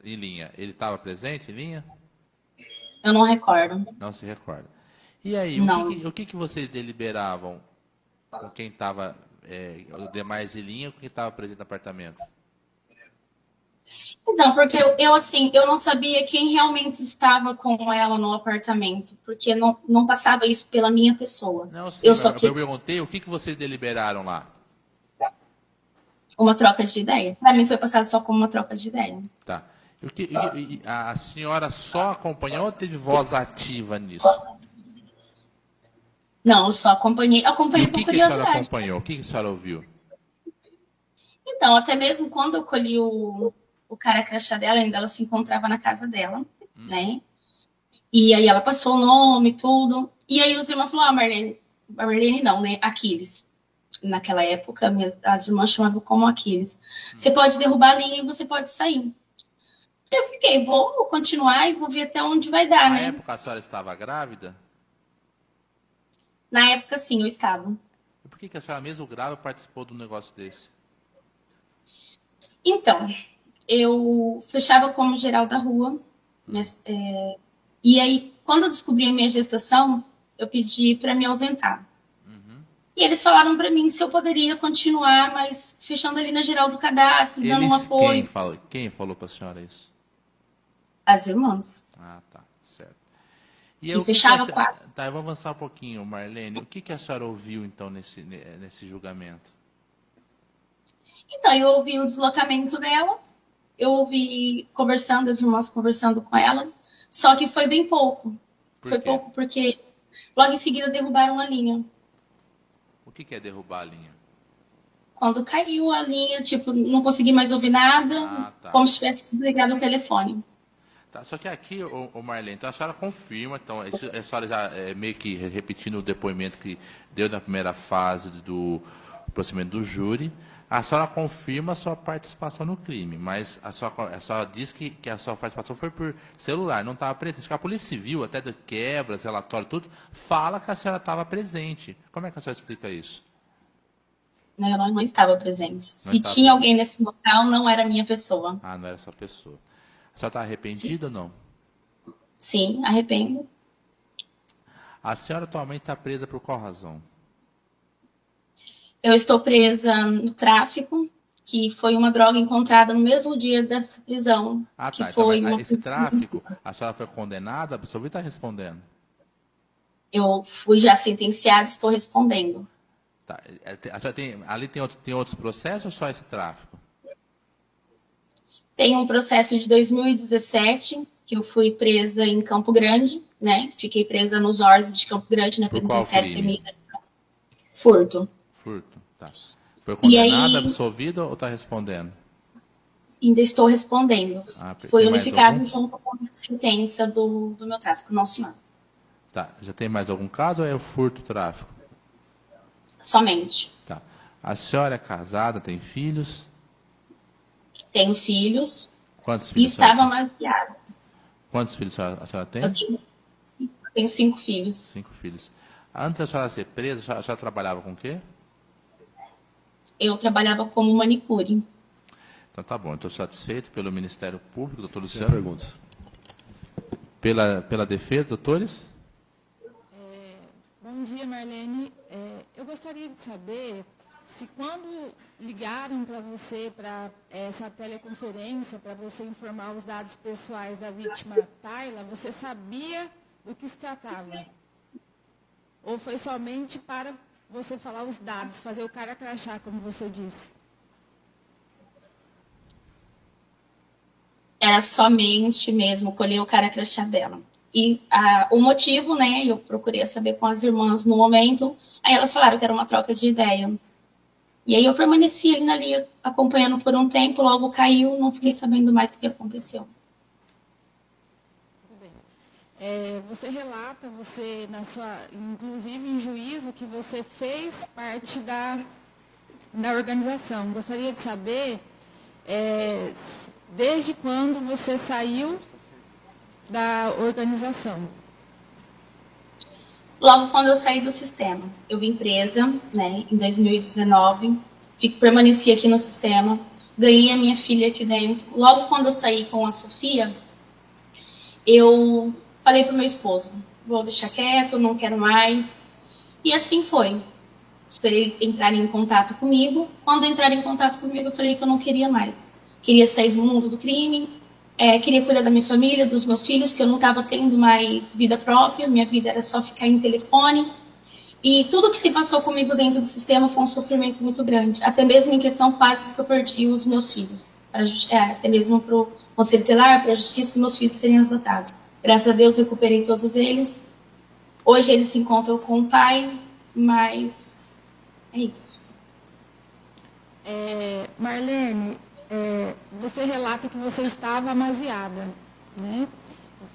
em linha. Ele estava presente em linha? Eu não recordo. Não se recorda. E aí, o que vocês deliberavam com quem estava, os demais em linha, com quem estava presente no apartamento? Então, porque eu não sabia quem realmente estava com ela no apartamento, porque não passava isso pela minha pessoa. Não, sim, eu perguntei o que vocês deliberaram lá. Uma troca de ideia. Para mim foi passado só como uma troca de ideia. Tá. A senhora só acompanhou ou teve voz ativa nisso? Não, eu só acompanhei E o por que, que a senhora curiosidade. acompanhou? O que, que a senhora ouviu? Então, até mesmo quando eu colhi o cara crachá dela, ainda ela se encontrava na casa dela, né? E aí ela passou o nome e tudo. E aí os irmãos falaram, a Marlene não, né? Aquiles. Naquela época, as irmãs chamavam como Aquiles. Você pode derrubar a linha e você pode sair. Eu fiquei, vou continuar e vou ver até onde vai dar, Na né? época a senhora estava grávida? Na época, sim, eu estava. E por que, que a senhora, mesmo grávida, participou de um negócio desse? Então, eu fechava como geral da rua, né? E aí, quando eu descobri a minha gestação, eu pedi para me ausentar. E eles falaram para mim se eu poderia continuar, mas fechando ali na geral do cadastro, dando um apoio. Quem falou para a senhora isso? As irmãs. Ah, tá, certo. Que o que fechava que a quatro. Tá, eu vou avançar um pouquinho, Marlene. O que, que a senhora ouviu, então, nesse julgamento? Então, eu ouvi o deslocamento dela, eu ouvi as irmãs conversando com ela, só que foi bem pouco. Por Foi quê? pouco porque logo em seguida derrubaram a linha. O que, que é derrubar a linha? Quando caiu a linha, tipo, não consegui mais ouvir nada, Ah, tá. como se tivesse desligado o telefone. Tá, só que aqui, o Marlene, então a senhora confirma, então a senhora já meio que repetindo o depoimento que deu na primeira fase do procedimento do júri, a senhora confirma a sua participação no crime, mas a senhora diz que a sua participação foi por celular, não estava presente. A Polícia Civil, até de quebras, relatório, tudo, fala que a senhora estava presente. Como é que a senhora explica isso? Não, eu não estava presente. Se estava tinha presente. alguém nesse local, não era a minha pessoa. Ah, não era essa pessoa. A senhora está arrependida ou não? Sim, arrependo. A senhora atualmente está presa por qual razão? Eu estou presa no tráfico, que foi uma droga encontrada no mesmo dia dessa prisão. Ah, que tá. foi Então, uma esse tráfico, a senhora foi condenada, absolvida, está respondendo? Eu fui já sentenciada, estou respondendo. Tá. A senhora ali tem outros processos ou só esse tráfico? Tem um processo de 2017, que eu fui presa em Campo Grande, né? Fiquei presa nos ORS de Campo Grande, na Por qual penitenciária crime? feminina. Furto. Furto, tá. Foi E condenada, aí- absolvida ou está respondendo? Ainda estou respondendo. Ah, Foi tem mais unificado algum? junto com a sentença do meu tráfico, não, senhor. Tá. Já tem mais algum caso ou é o furto, tráfico? Somente. Tá. A senhora é casada, tem filhos? Tenho filhos Quantos e filhos? a senhora estava tem? amaziada. Quantos filhos a senhora tem? Eu tenho 5 filhos. 5 filhos. Antes da senhora ser presa, a senhora trabalhava com o quê? Eu trabalhava como manicure. Então tá bom, estou satisfeito pelo Ministério Público, doutor Sem Luciano. pergunta. Pela defesa, doutores? Bom dia, Marlene. Eu gostaria de saber se quando ligaram para você para essa teleconferência, para você informar os dados pessoais da vítima Tayla, você sabia do que se tratava? Ou foi somente para você falar os dados, fazer o cara crachá, como você disse? Era somente mesmo colher o cara crachá dela. E o motivo, né, eu procurei saber com as irmãs no momento, aí elas falaram que era uma troca de ideia. E aí eu permaneci ali na linha, acompanhando por um tempo, logo caiu, não fiquei sabendo mais o que aconteceu. Tudo bem. Você relata, inclusive em juízo, que você fez parte da organização. Gostaria de saber desde quando você saiu da organização. Logo quando eu saí do sistema, eu vim presa, né, em 2019, permaneci aqui no sistema, ganhei a minha filha aqui dentro. Logo quando eu saí com a Sofia, eu falei pro meu esposo, vou deixar quieto, não quero mais. E assim foi. Esperei entrarem em contato comigo. Quando entraram em contato comigo, eu falei que eu não queria mais. Queria sair do mundo do crime, queria cuidar da minha família, dos meus filhos, que eu não estava tendo mais vida própria, minha vida era só ficar em telefone. E tudo que se passou comigo dentro do sistema foi um sofrimento muito grande. Até mesmo em questão quase que eu perdi os meus filhos. Até mesmo para o Conselho Tutelar, para a Justiça, meus filhos seriam adotados. Graças a Deus, recuperei todos eles. Hoje ele se encontra com o pai, mas é isso. Marlene, você relata que você estava amaziada, né?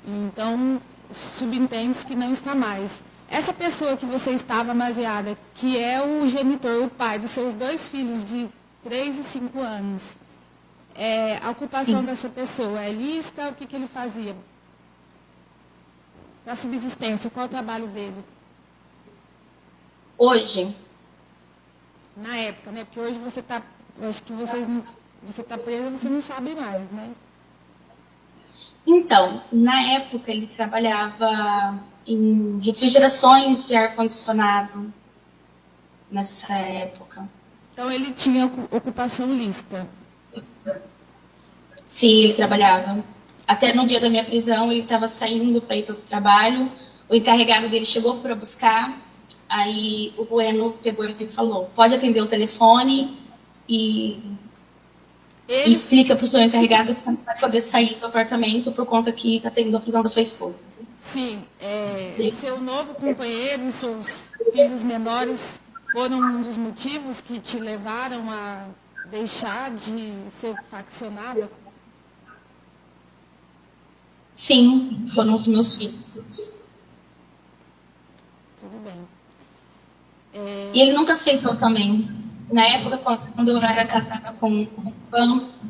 Então, subentende-se que não está mais. Essa pessoa que você estava amaziada, que é o genitor, o pai dos seus 2 filhos de 3 e 5 anos, a ocupação Sim. dessa pessoa é lista? O que ele fazia? Para subsistência, qual o trabalho dele? Hoje, Na época, né? Porque hoje você está, acho que você está presa, você não sabe mais, né? então, na época ele trabalhava em refrigerações de ar-condicionado, nessa época. Então ele tinha ocupação lista. Sim, ele trabalhava. Até no dia da minha prisão, ele estava saindo para ir para o trabalho. O encarregado dele chegou para buscar. Aí o Bueno pegou e falou: pode atender o telefone e explica para o seu encarregado que você não vai poder sair do apartamento por conta que está tendo a prisão da sua esposa. Sim, seu novo companheiro e seus filhos menores foram um dos motivos que te levaram a deixar de ser faccionada? Sim, foram os meus filhos. Tudo bem. E ele nunca aceitou também. Na época, quando eu era casada com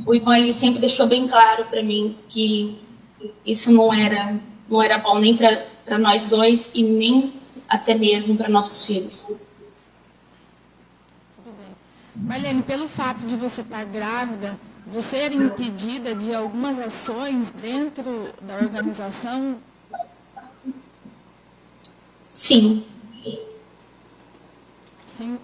o Ivan ele sempre deixou bem claro para mim que isso não era bom nem para nós dois e nem até mesmo para nossos filhos. Tudo bem. Marlene, pelo fato de você estar grávida, você era impedida de algumas ações dentro da organização? Sim, Sim.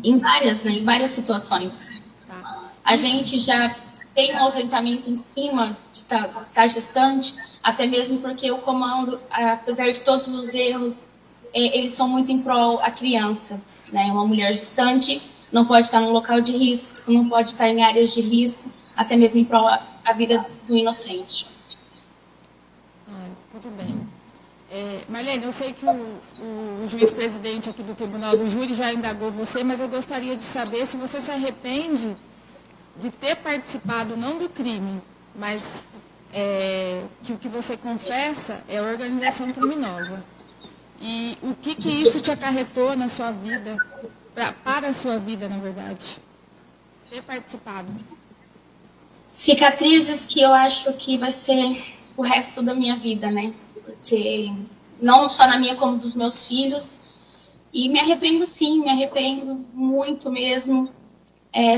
em várias situações. Tá. A gente já tem um ausentamento em cima de estar gestante, até mesmo porque o comando, apesar de todos os erros, eles são muito em prol à criança. Né? Uma mulher gestante não pode estar num local de risco, não pode estar em áreas de risco, até mesmo em prol à vida do inocente. Tudo bem. Marlene, eu sei que o juiz-presidente aqui do Tribunal do Júri já indagou você, mas eu gostaria de saber se você se arrepende de ter participado, não do crime, mas que o que você confessa é organização criminosa. E o que isso te acarretou na sua vida, para a sua vida, na verdade? Ter participado. Cicatrizes que eu acho que vai ser o resto da minha vida, né? Porque não só na minha como dos meus filhos. E me arrependo sim, me arrependo muito mesmo.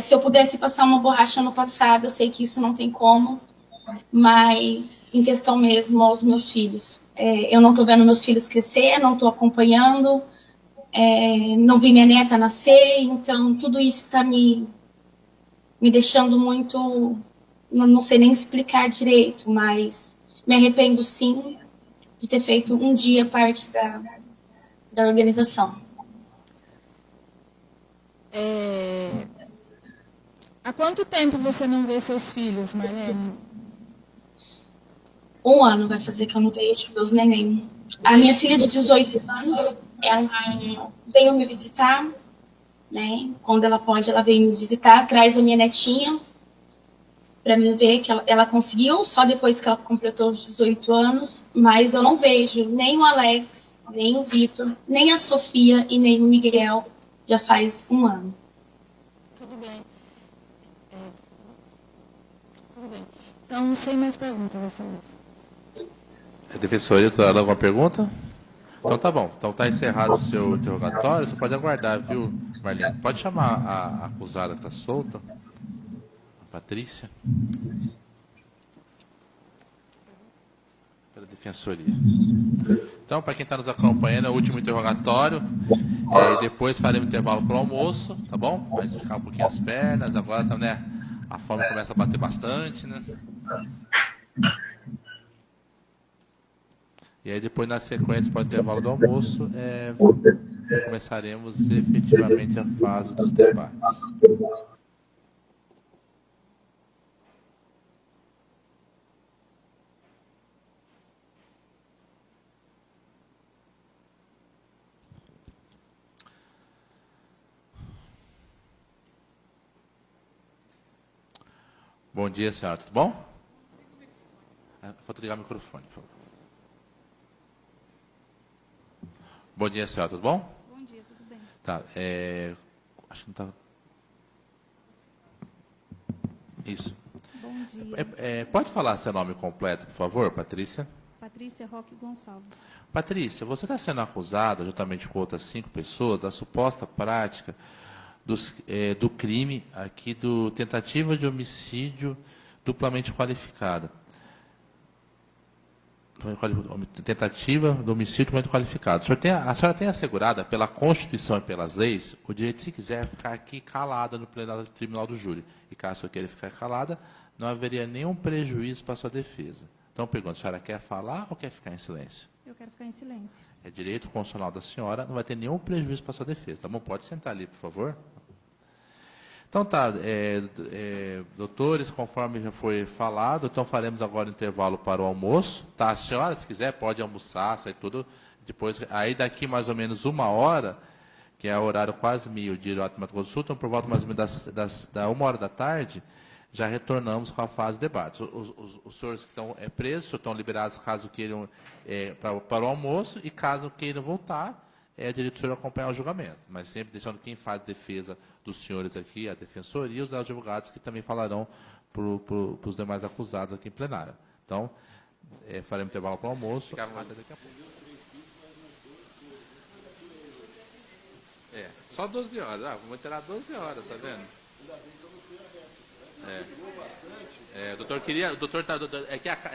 Se eu pudesse passar uma borracha no passado, eu sei que isso não tem como. Mas em questão mesmo aos meus filhos. Eu não estou vendo meus filhos crescer, não estou acompanhando, não vi minha neta nascer, então tudo isso está me deixando muito... Não sei nem explicar direito, mas me arrependo sim de ter feito um dia parte da organização. Há quanto tempo você não vê seus filhos, Marlene? 1 ano vai fazer que eu não vejo meus neném. A minha filha de 18 anos, ela veio me visitar, né? Quando ela pode, ela veio me visitar, traz a minha netinha para mim ver que ela conseguiu, só depois que ela completou os 18 anos, mas eu não vejo nem o Alex, nem o Vitor, nem a Sofia e nem o Miguel já faz 1 ano. Tudo bem. Tudo bem. Então, sem mais perguntas dessa vez. A defensoria, tem alguma pergunta? Então tá bom. Então tá encerrado o seu interrogatório. Você pode aguardar, viu, Marlene? Pode chamar a acusada que está solta, a Patrícia, pela defensoria. Então, para quem está nos acompanhando, é o último interrogatório. Depois faremos intervalo para o almoço, tá bom? Vai esticar um pouquinho as pernas. Agora, tá, né? A fome começa a bater bastante, né? E aí depois, na sequência, para o intervalo do almoço, começaremos efetivamente a fase dos debates. Bom dia, senhora. Tudo bom? Falta ligar o microfone, por favor. Bom dia, senhora. Tudo bom? Bom dia, tudo bem. Tá. Acho que não está... Isso. Bom dia. Pode falar seu nome completo, por favor, Patrícia? Patrícia Roque Gonçalves. Patrícia, você está sendo acusada, juntamente com outras 5 pessoas, da suposta prática do crime aqui do tentativa de homicídio duplamente qualificada. Tentativa de homicídio duplamente qualificado. A senhora tem assegurada pela Constituição e pelas leis o direito, se quiser, ficar aqui calada no plenário do Tribunal do Júri. E caso eu queira ficar calada, não haveria nenhum prejuízo para a sua defesa. Então, pergunto, a senhora quer falar ou quer ficar em silêncio? Eu quero ficar em silêncio. É direito constitucional da senhora, não vai ter nenhum prejuízo para a sua defesa. Tá bom? Pode sentar ali, por favor. Então, tá. Doutores, conforme já foi falado, então faremos agora um intervalo para o almoço. Tá? A senhora, se quiser, pode almoçar, sair tudo. Depois, aí daqui mais ou menos 1 hora, que é o horário quase meio-dia do Mato Grosso, então por volta mais ou menos da 1 hora da tarde, já retornamos com a fase de debates. Os senhores que estão presos estão liberados caso queiram para o almoço, e caso queiram voltar, é direito do senhor acompanhar o julgamento. Mas sempre deixando quem faz defesa dos senhores aqui, a defensoria, e os advogados que também falarão para os demais acusados aqui em plenário. Então, faremos intervalo para o almoço. Até daqui a pouco. Só 12 horas. Vamos tirar 12 horas, tá vendo? O doutor queria.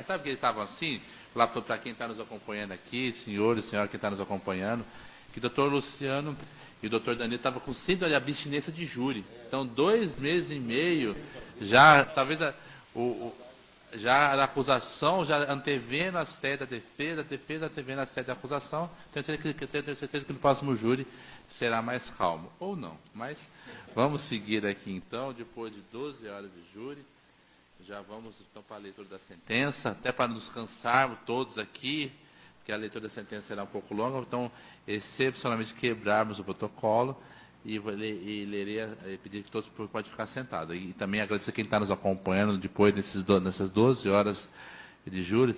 Sabe que eles estavam assim? Lá para quem está nos acompanhando aqui, senhores, senhora que está nos acompanhando, que o doutor Luciano e o doutor Danilo estavam com síndrome de abstinência de júri. Então, 2 meses e meio, já, talvez, já a acusação, já antevendo as teses da defesa, a defesa antevendo as teses da acusação. Tenho certeza que no próximo júri será mais calmo. Ou não. Mas vamos seguir aqui, então, depois de 12 horas de júri. Já vamos, então, para a leitura da sentença, até para nos cansarmos todos aqui, porque a leitura da sentença será um pouco longa, então, excepcionalmente, quebrarmos o protocolo e pedir que todos podem ficar sentados. E também agradecer quem está nos acompanhando depois nessas 12 horas de júri,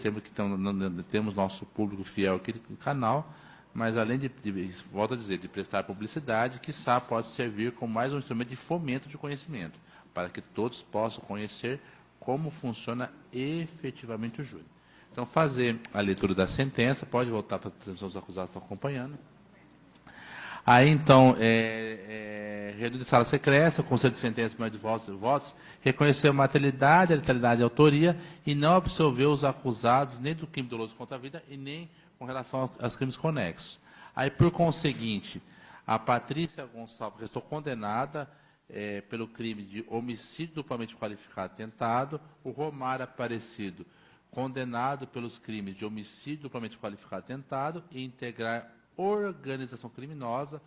temos nosso público fiel aqui no canal, mas além volto a dizer, de prestar publicidade, quiçá pode servir como mais um instrumento de fomento de conhecimento, para que todos possam conhecer como funciona efetivamente o júri. Então, fazer a leitura da sentença, pode voltar para a transmissão dos acusados que estão acompanhando. Aí, então, reunião de sala secreta, o Conselho de Sentença, por de votos, reconheceu a materialidade, a letalidade e a autoria e não absolveu os acusados nem do crime doloso contra a vida e nem com relação aos crimes conexos. Aí, por conseguinte, a Patrícia Gonçalves restou condenada pelo crime de homicídio duplamente qualificado tentado, o Romário Aparecido condenado pelos crimes de homicídio duplamente qualificado tentado e integrar organização criminosa.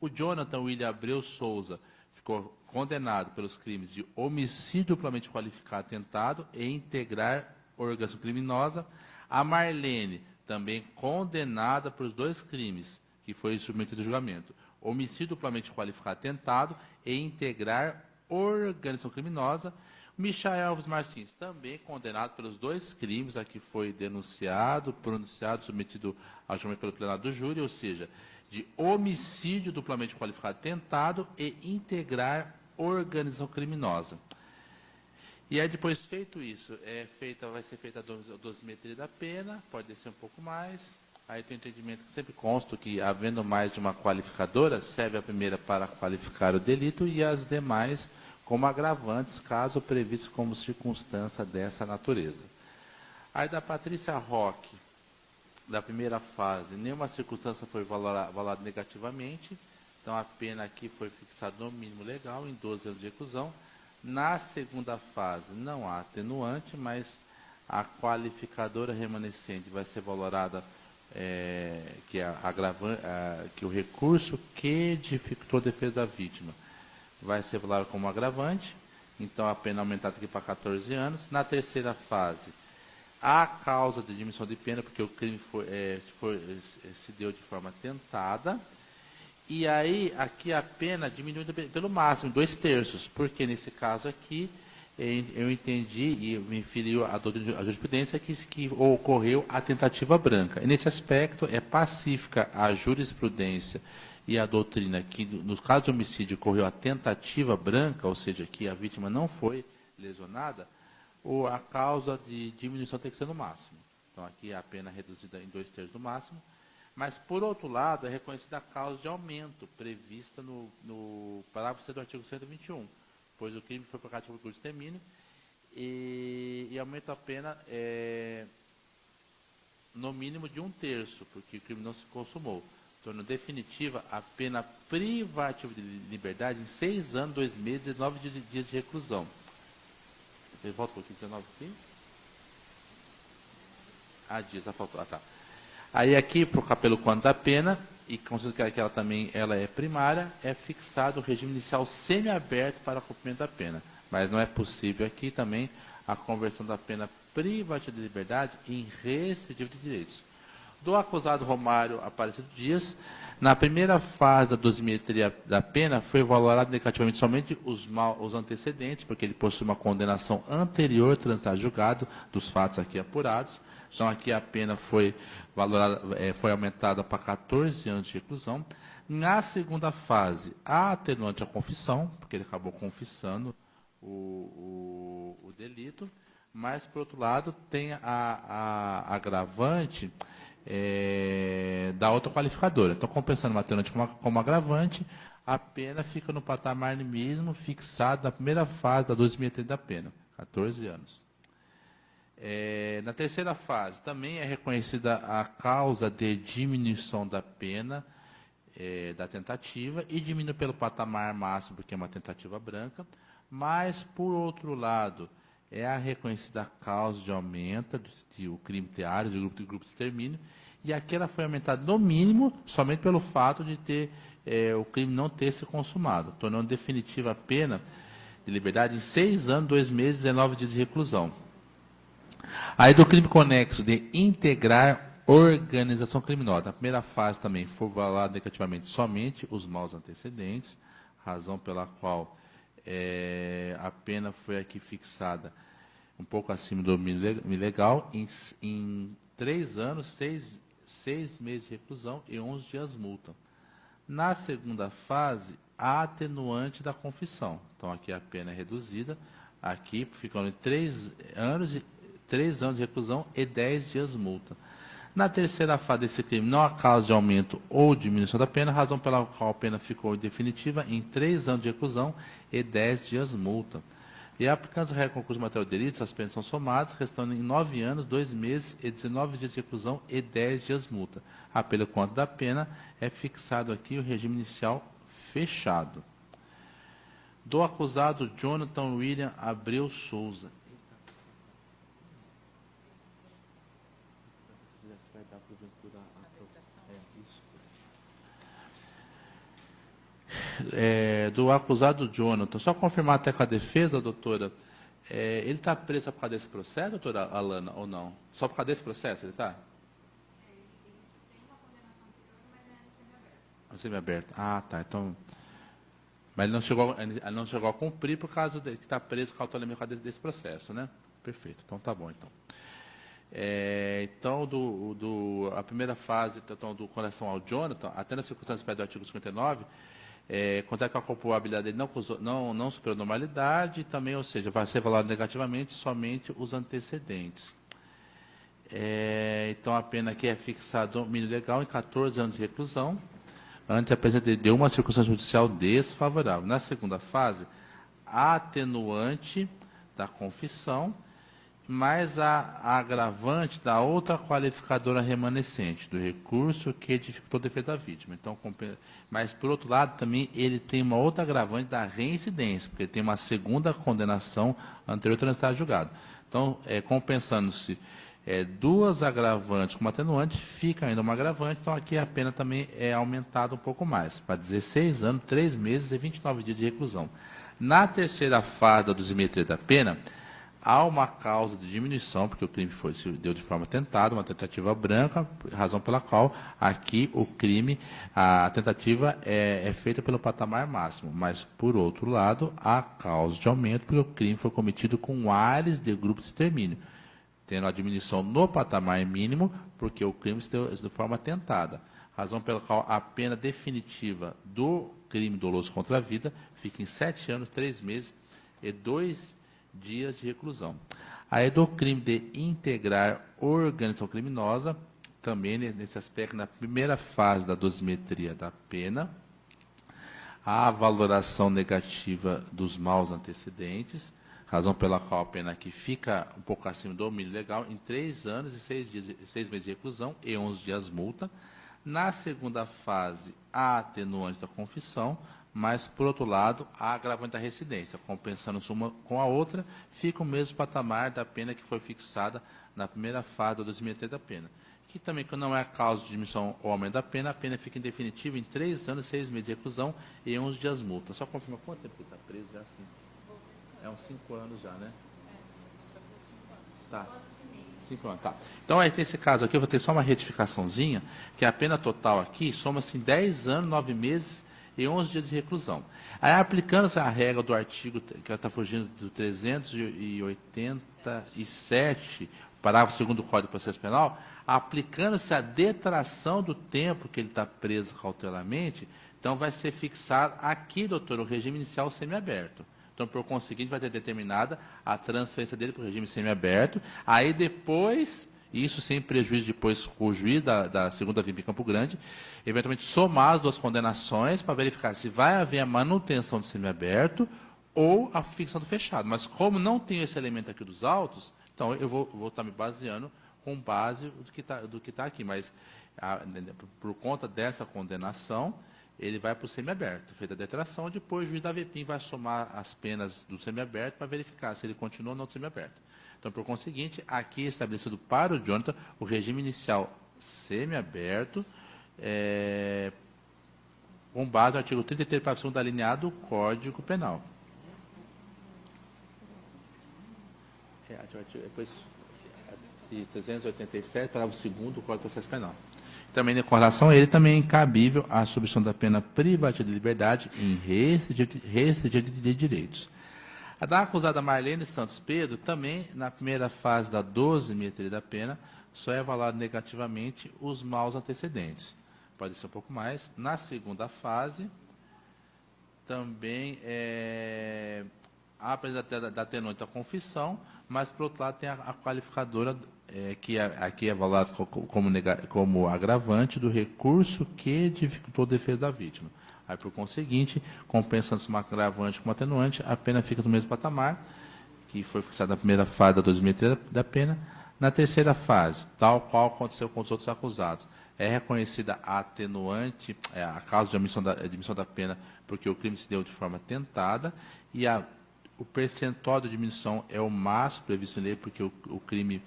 O Jonathan William Abreu Souza ficou condenado pelos crimes de homicídio duplamente qualificado tentado e integrar organização criminosa. A Marlene, também condenada pelos 2 crimes que foi submetido ao julgamento: homicídio duplamente qualificado tentado e integrar organização criminosa. Michael Alves Martins, também condenado pelos 2 crimes a que foi denunciado, pronunciado, submetido ao julgamento pelo plenário do júri, ou seja, de homicídio duplamente qualificado tentado e integrar organização criminosa. E aí, depois feito isso, vai ser feita a dosimetria da pena, pode descer um pouco mais. Aí tem o entendimento que sempre consta que, havendo mais de uma qualificadora, serve a primeira para qualificar o delito e as demais como agravantes, caso previsto como circunstância dessa natureza. Aí da Patrícia Roque, da primeira fase, nenhuma circunstância foi valorada negativamente, então a pena aqui foi fixada no mínimo legal, em 12 anos de reclusão. Na segunda fase, não há atenuante, mas a qualificadora remanescente vai ser valorada, que o recurso que dificultou a defesa da vítima vai ser valorado como agravante, então a pena aumentada aqui para 14 anos. Na terceira fase, a causa de diminuição de pena, porque o crime se deu de forma tentada, e aí aqui a pena diminui pelo máximo, 2/3, porque nesse caso aqui eu entendi e me filiu à jurisprudência que ocorreu a tentativa branca. E nesse aspecto, é pacífica a jurisprudência e a doutrina que, no caso de homicídio, ocorreu a tentativa branca, ou seja, que a vítima não foi lesionada, ou a causa de diminuição tem que ser no máximo. Então, aqui a pena é reduzida em 2/3 do máximo. Mas, por outro lado, é reconhecida a causa de aumento prevista no parágrafo C do artigo 121, pois o crime foi praticado por curso de extermínio e aumenta a pena no mínimo de 1/3, porque o crime não se consumou. Tornando definitiva a pena privativa de liberdade em 6 anos, 2 meses e 9 dias de reclusão. Volta um pouquinho, 19 aqui. Dias, faltou. Tá. Aí aqui, pelo quanto da pena, e considerando que ela também é primária, é fixado o regime inicial semiaberto para cumprimento da pena. Mas não é possível aqui também a conversão da pena privativa de liberdade em restritivo de direitos. Do acusado Romário Aparecido Dias, na primeira fase da dosimetria da pena, foi valorado negativamente somente os antecedentes, porque ele possui uma condenação anterior transitada julgado dos fatos aqui apurados. Então, aqui a pena foi aumentada para 14 anos de reclusão. Na segunda fase, a atenuante à confissão, porque ele acabou confessando o delito, mas, por outro lado, tem a agravante da outra qualificadora. Então, compensando uma atenuante como agravante, a pena fica no patamar mesmo fixado na primeira fase da dosimetria da pena, 14 anos. Na terceira fase, também é reconhecida a causa de diminuição da pena da tentativa e diminui pelo patamar máximo, porque é uma tentativa branca, mas, por outro lado, é a reconhecida causa de aumento do crime teário, do grupo de extermínio, e aqui ela foi aumentada no mínimo somente pelo fato de o crime não ter se consumado, tornando definitiva a pena de liberdade em 6 anos, 2 meses e 19 dias de reclusão. Aí do crime conexo de integrar organização criminosa. Na primeira fase também foi valorado negativamente somente os maus antecedentes, razão pela qual a pena foi aqui fixada um pouco acima do mínimo legal, em 3 anos, 6 meses de reclusão e 11 dias multa. Na segunda fase, a atenuante da confissão. Então, aqui a pena é reduzida, aqui ficando em 3 anos de reclusão e 10 dias multa. Na terceira fase desse crime, não há causa de aumento ou diminuição da pena, razão pela qual a pena ficou definitiva em 3 anos de reclusão e 10 dias multa. E aplicando a regra concurso de material de delito, as penas são somadas, restando em 9 anos, 2 meses e 19 dias de reclusão e 10 dias multa. Pelo quanto da pena, é fixado aqui o regime inicial fechado. Do acusado Jonathan William Abreu Souza. Do acusado Jonathan, só confirmar até com a defesa, doutora, ele está preso por causa desse processo, doutora Alana, ou não? Só por causa desse processo ele está? Ele tem uma condenação anterior, mas é semiaberto. Tá, então... Mas ele não chegou a cumprir por causa de que está preso cautelarmente por causa desse processo, né? Perfeito, então tá bom, então. Então, a primeira fase com relação ao Jonathan, até nas circunstâncias do artigo 59, considerar que a culpabilidade dele não superou a normalidade, também, ou seja, vai ser valorado negativamente somente os antecedentes. Então, a pena aqui é fixada no mínimo legal em 14 anos de reclusão, ante a presença de uma circunstância judicial desfavorável. Na segunda fase, a atenuante da confissão, mais a agravante da outra qualificadora remanescente, do recurso que dificultou a defesa da vítima. Então, mas, por outro lado, também ele tem uma outra agravante da reincidência, porque ele tem uma segunda condenação anterior transitada julgado. Então, compensando-se 2 agravantes como atenuante, fica ainda uma agravante, então aqui a pena também é aumentada um pouco mais, para 16 anos, 3 meses e 29 dias de reclusão. Na terceira fase da dosimetria da pena, há uma causa de diminuição, porque o crime se deu de forma tentada, uma tentativa branca, razão pela qual aqui o crime, a tentativa é feita pelo patamar máximo, mas, por outro lado, há causa de aumento, porque o crime foi cometido com áreas de grupo de extermínio, tendo a diminuição no patamar mínimo, porque o crime se deu de forma tentada, razão pela qual a pena definitiva do crime doloso contra a vida fica em 7 anos, 3 meses e 2 dias de reclusão. Aí do crime de integrar organização criminosa, também nesse aspecto, na primeira fase da dosimetria da pena, a valoração negativa dos maus antecedentes, razão pela qual a pena aqui fica um pouco acima do mínimo legal, em 3 anos e 6 meses de reclusão e 11 dias multa. Na segunda fase, a atenuante da confissão, mas, por outro lado, a agravante da residência, compensando-se uma com a outra, fica o mesmo patamar da pena que foi fixada na primeira fase da dosimetria da pena. Que também, quando não é a causa de diminuição ou aumento da pena, a pena fica em definitivo em 3 anos, 6 meses de reclusão e 11 dias multa. Só confirma quanto tempo ele está preso? Já assim. É uns 5 anos já, né? Tá. 5 anos, tá. Então, aí, nesse caso aqui, eu vou ter só uma retificaçãozinha, que a pena total aqui soma-se em 10 anos, 9 meses e 11 dias de reclusão. Aí, aplicando-se a regra do artigo, que está fugindo do 387, parágrafo 2º do Código de Processo Penal, aplicando-se a detração do tempo que ele está preso cautelarmente, então vai ser fixado aqui, doutor, o regime inicial semiaberto. Então, por conseguinte, vai ter determinada a transferência dele para o regime semiaberto. Aí, depois, isso sem prejuízo depois com o juiz da segunda via em Campo Grande, eventualmente somar as 2 condenações para verificar se vai haver a manutenção do semiaberto ou a fixação do fechado. Mas, como não tem esse elemento aqui dos autos, então eu vou estar me baseando com base do que está aqui. Mas, por conta dessa condenação, ele vai para o semiaberto, feita a detração, depois o juiz da VPIM vai somar as penas do semiaberto para verificar se ele continua ou não do semiaberto. Então, por conseguinte, aqui é estabelecido para o Jonathan o regime inicial semiaberto, com base no artigo 33, parágrafo 2º da linha A do Código Penal. Depois, 387, parágrafo 2º do Código de Processo Penal. Também, com relação a ele, também é incabível a substituição da pena privativa de liberdade em restritiva de direitos. A da acusada Marlene Santos Pedro, também, na primeira fase da dosimetria da pena, só é avaliado negativamente os maus antecedentes. Pode ser um pouco mais. Na segunda fase, também há a presença da atenuante da confissão, mas, por outro lado, tem a qualificadora, que aqui é avaliado como agravante do recurso que dificultou a defesa da vítima. Aí, por conseguinte, compensando-se uma agravante com uma atenuante, a pena fica no mesmo patamar, que foi fixada na primeira fase da dosimetria da pena. Na terceira fase, tal qual aconteceu com os outros acusados, é reconhecida a atenuante, a causa de admissão da pena, porque o crime se deu de forma tentada, e o percentual de diminuição é o máximo previsto em lei, porque o crime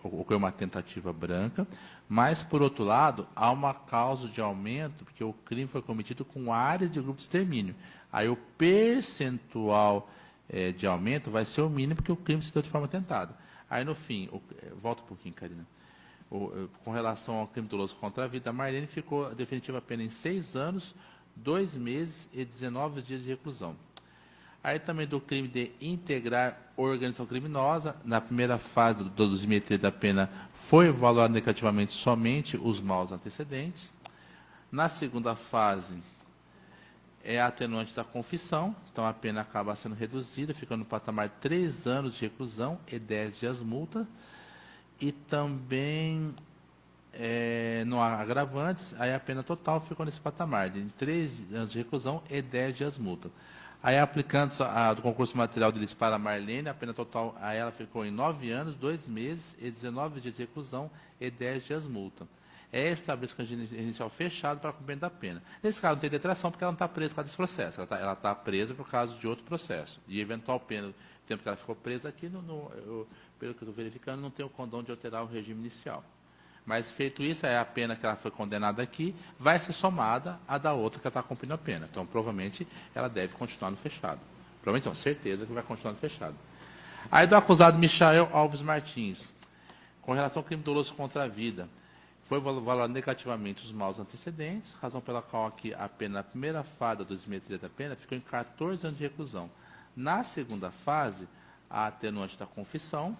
ocorreu uma tentativa branca, mas, por outro lado, há uma causa de aumento, porque o crime foi cometido com áreas de grupo de extermínio. Aí o percentual de aumento vai ser o mínimo, porque o crime se deu de forma tentada. Aí, no fim, volta um pouquinho, Karina. Com relação ao crime doloso contra a vida, a Marlene ficou a definitiva pena em 6 anos, 2 meses e 19 dias de reclusão. Aí também do crime de integrar organização criminosa, na primeira fase da dosimetria da pena foi valorado negativamente somente os maus antecedentes. Na segunda fase é a atenuante da confissão, então a pena acaba sendo reduzida, ficando no patamar de 3 anos de reclusão e 10 dias multa. E também não há agravantes, aí a pena total ficou nesse patamar de 3 anos de reclusão e 10 dias multa. Aí, aplicando do concurso material deles para a Marlene, a pena total a ela ficou em 9 anos, 2 meses e 19 dias de reclusão e 10 dias multa. É estabelecido regime inicial fechado para cumprimento da pena. Nesse caso, não tem detração, porque ela não está presa por causa desse processo. Ela está presa por causa de outro processo. E, eventual pena, o tempo que ela ficou presa aqui, pelo que eu estou verificando, não tem o condão de alterar o regime inicial. Mas, feito isso, a pena que ela foi condenada aqui vai ser somada à da outra que ela está cumprindo a pena. Então, provavelmente, ela deve continuar no fechado. Provavelmente, não, certeza que vai continuar no fechado. Aí do acusado Michael Alves Martins, com relação ao crime doloso contra a vida, foi valorado negativamente os maus antecedentes, razão pela qual aqui a pena na primeira fase da dosimetria da pena ficou em 14 anos de reclusão. Na segunda fase, a atenuante da confissão,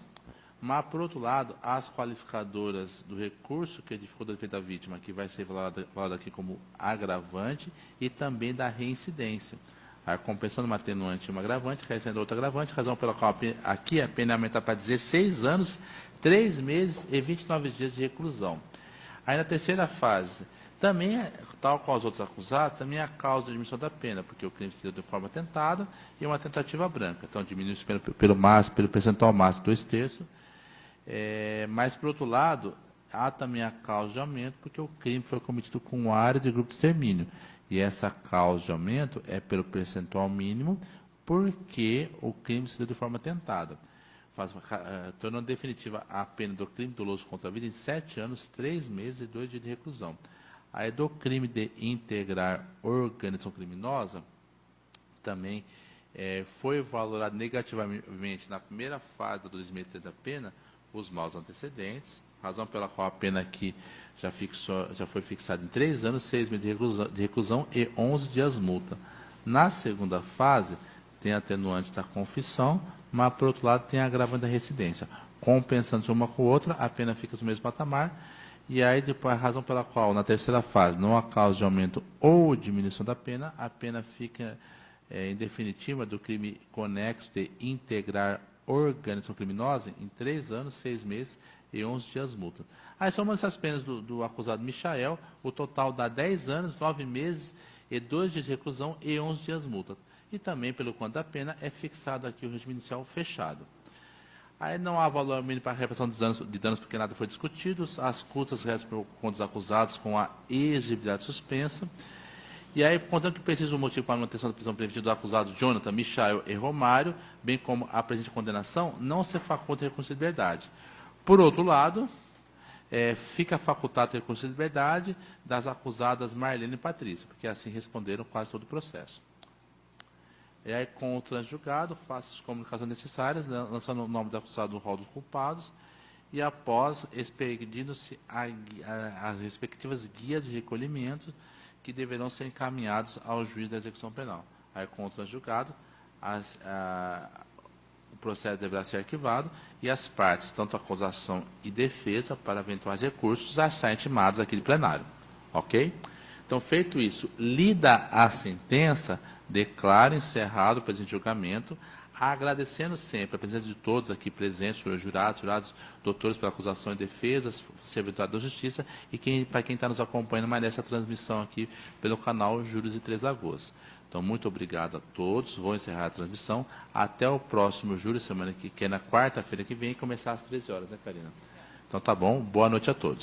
mas, por outro lado, as qualificadoras do recurso que edificou o defeito da vítima, que vai ser valorado aqui como agravante, e também da reincidência. A compensando uma atenuante e uma agravante, crescendo outra agravante, razão pela qual aqui a pena aumenta para 16 anos, 3 meses e 29 dias de reclusão. Aí, na terceira fase, também, tal qual os outros acusados, também a causa de diminuição da pena, porque o crime se deu de forma tentada e uma tentativa branca. Então, diminui-se pelo percentual máximo 2/3. Mas, por outro lado, há também a causa de aumento, porque o crime foi cometido com área de grupo de extermínio. E essa causa de aumento é pelo percentual mínimo, porque o crime se deu de forma tentada. Tornando definitiva a pena do crime doloso contra a vida em 7 anos, 3 meses e 2 dias de reclusão. Aí, do crime de integrar organização criminosa, também foi valorado negativamente na primeira fase da dosimetria da pena os maus antecedentes, razão pela qual a pena aqui já foi fixada em 3 anos, 6 meses de reclusão e 11 dias multa. Na segunda fase, tem a atenuante da confissão, mas, por outro lado, tem a agravante da reincidência. Compensando uma com a outra, a pena fica no mesmo patamar, e aí, depois, a razão pela qual, na terceira fase, não há causa de aumento ou diminuição da pena, a pena fica, em definitiva, do crime conexo de integrar organização criminosa em 3 anos, 6 meses e 11 dias multa. Aí, somando essas penas do acusado Michael, o total dá 10 anos, 9 meses e 2 dias de reclusão e 11 dias multa. E também, pelo quanto da pena, é fixado aqui o regime inicial fechado. Aí não há valor mínimo para a reparação de danos porque nada foi discutido, as custas restam com os acusados com a exigibilidade suspensa. E aí, contando que precisa o motivo para a manutenção da prisão preventiva dos acusados Jonathan, Michael e Romário, bem como a presente condenação, não se faculta recurso de liberdade. Por outro lado, fica facultado o recurso de liberdade das acusadas Marlene e Patrícia, porque assim responderam quase todo o processo. E aí, com o transjulgado, faça as comunicações necessárias, lançando o nome do acusado no rol dos culpados, e após, expedindo-se as respectivas guias de recolhimento que deverão ser encaminhados ao juiz da execução penal. Aí, com o transjulgado, o processo deverá ser arquivado e as partes, tanto acusação e defesa, para eventuais recursos, já saem intimados aqui de plenário. Ok? Então, feito isso, lida a sentença, declaro encerrado o presente julgamento, agradecendo sempre a presença de todos aqui presentes, senhores jurados, doutores pela acusação e defesa, servidores da Justiça, e para quem está nos acompanhando mais nessa transmissão aqui pelo canal Júris e Três Lagoas. Então, muito obrigado a todos, vou encerrar a transmissão, até o próximo Júri, semana que é na quarta-feira que vem, começar às 13 horas, né, Karina? Então, tá bom, boa noite a todos.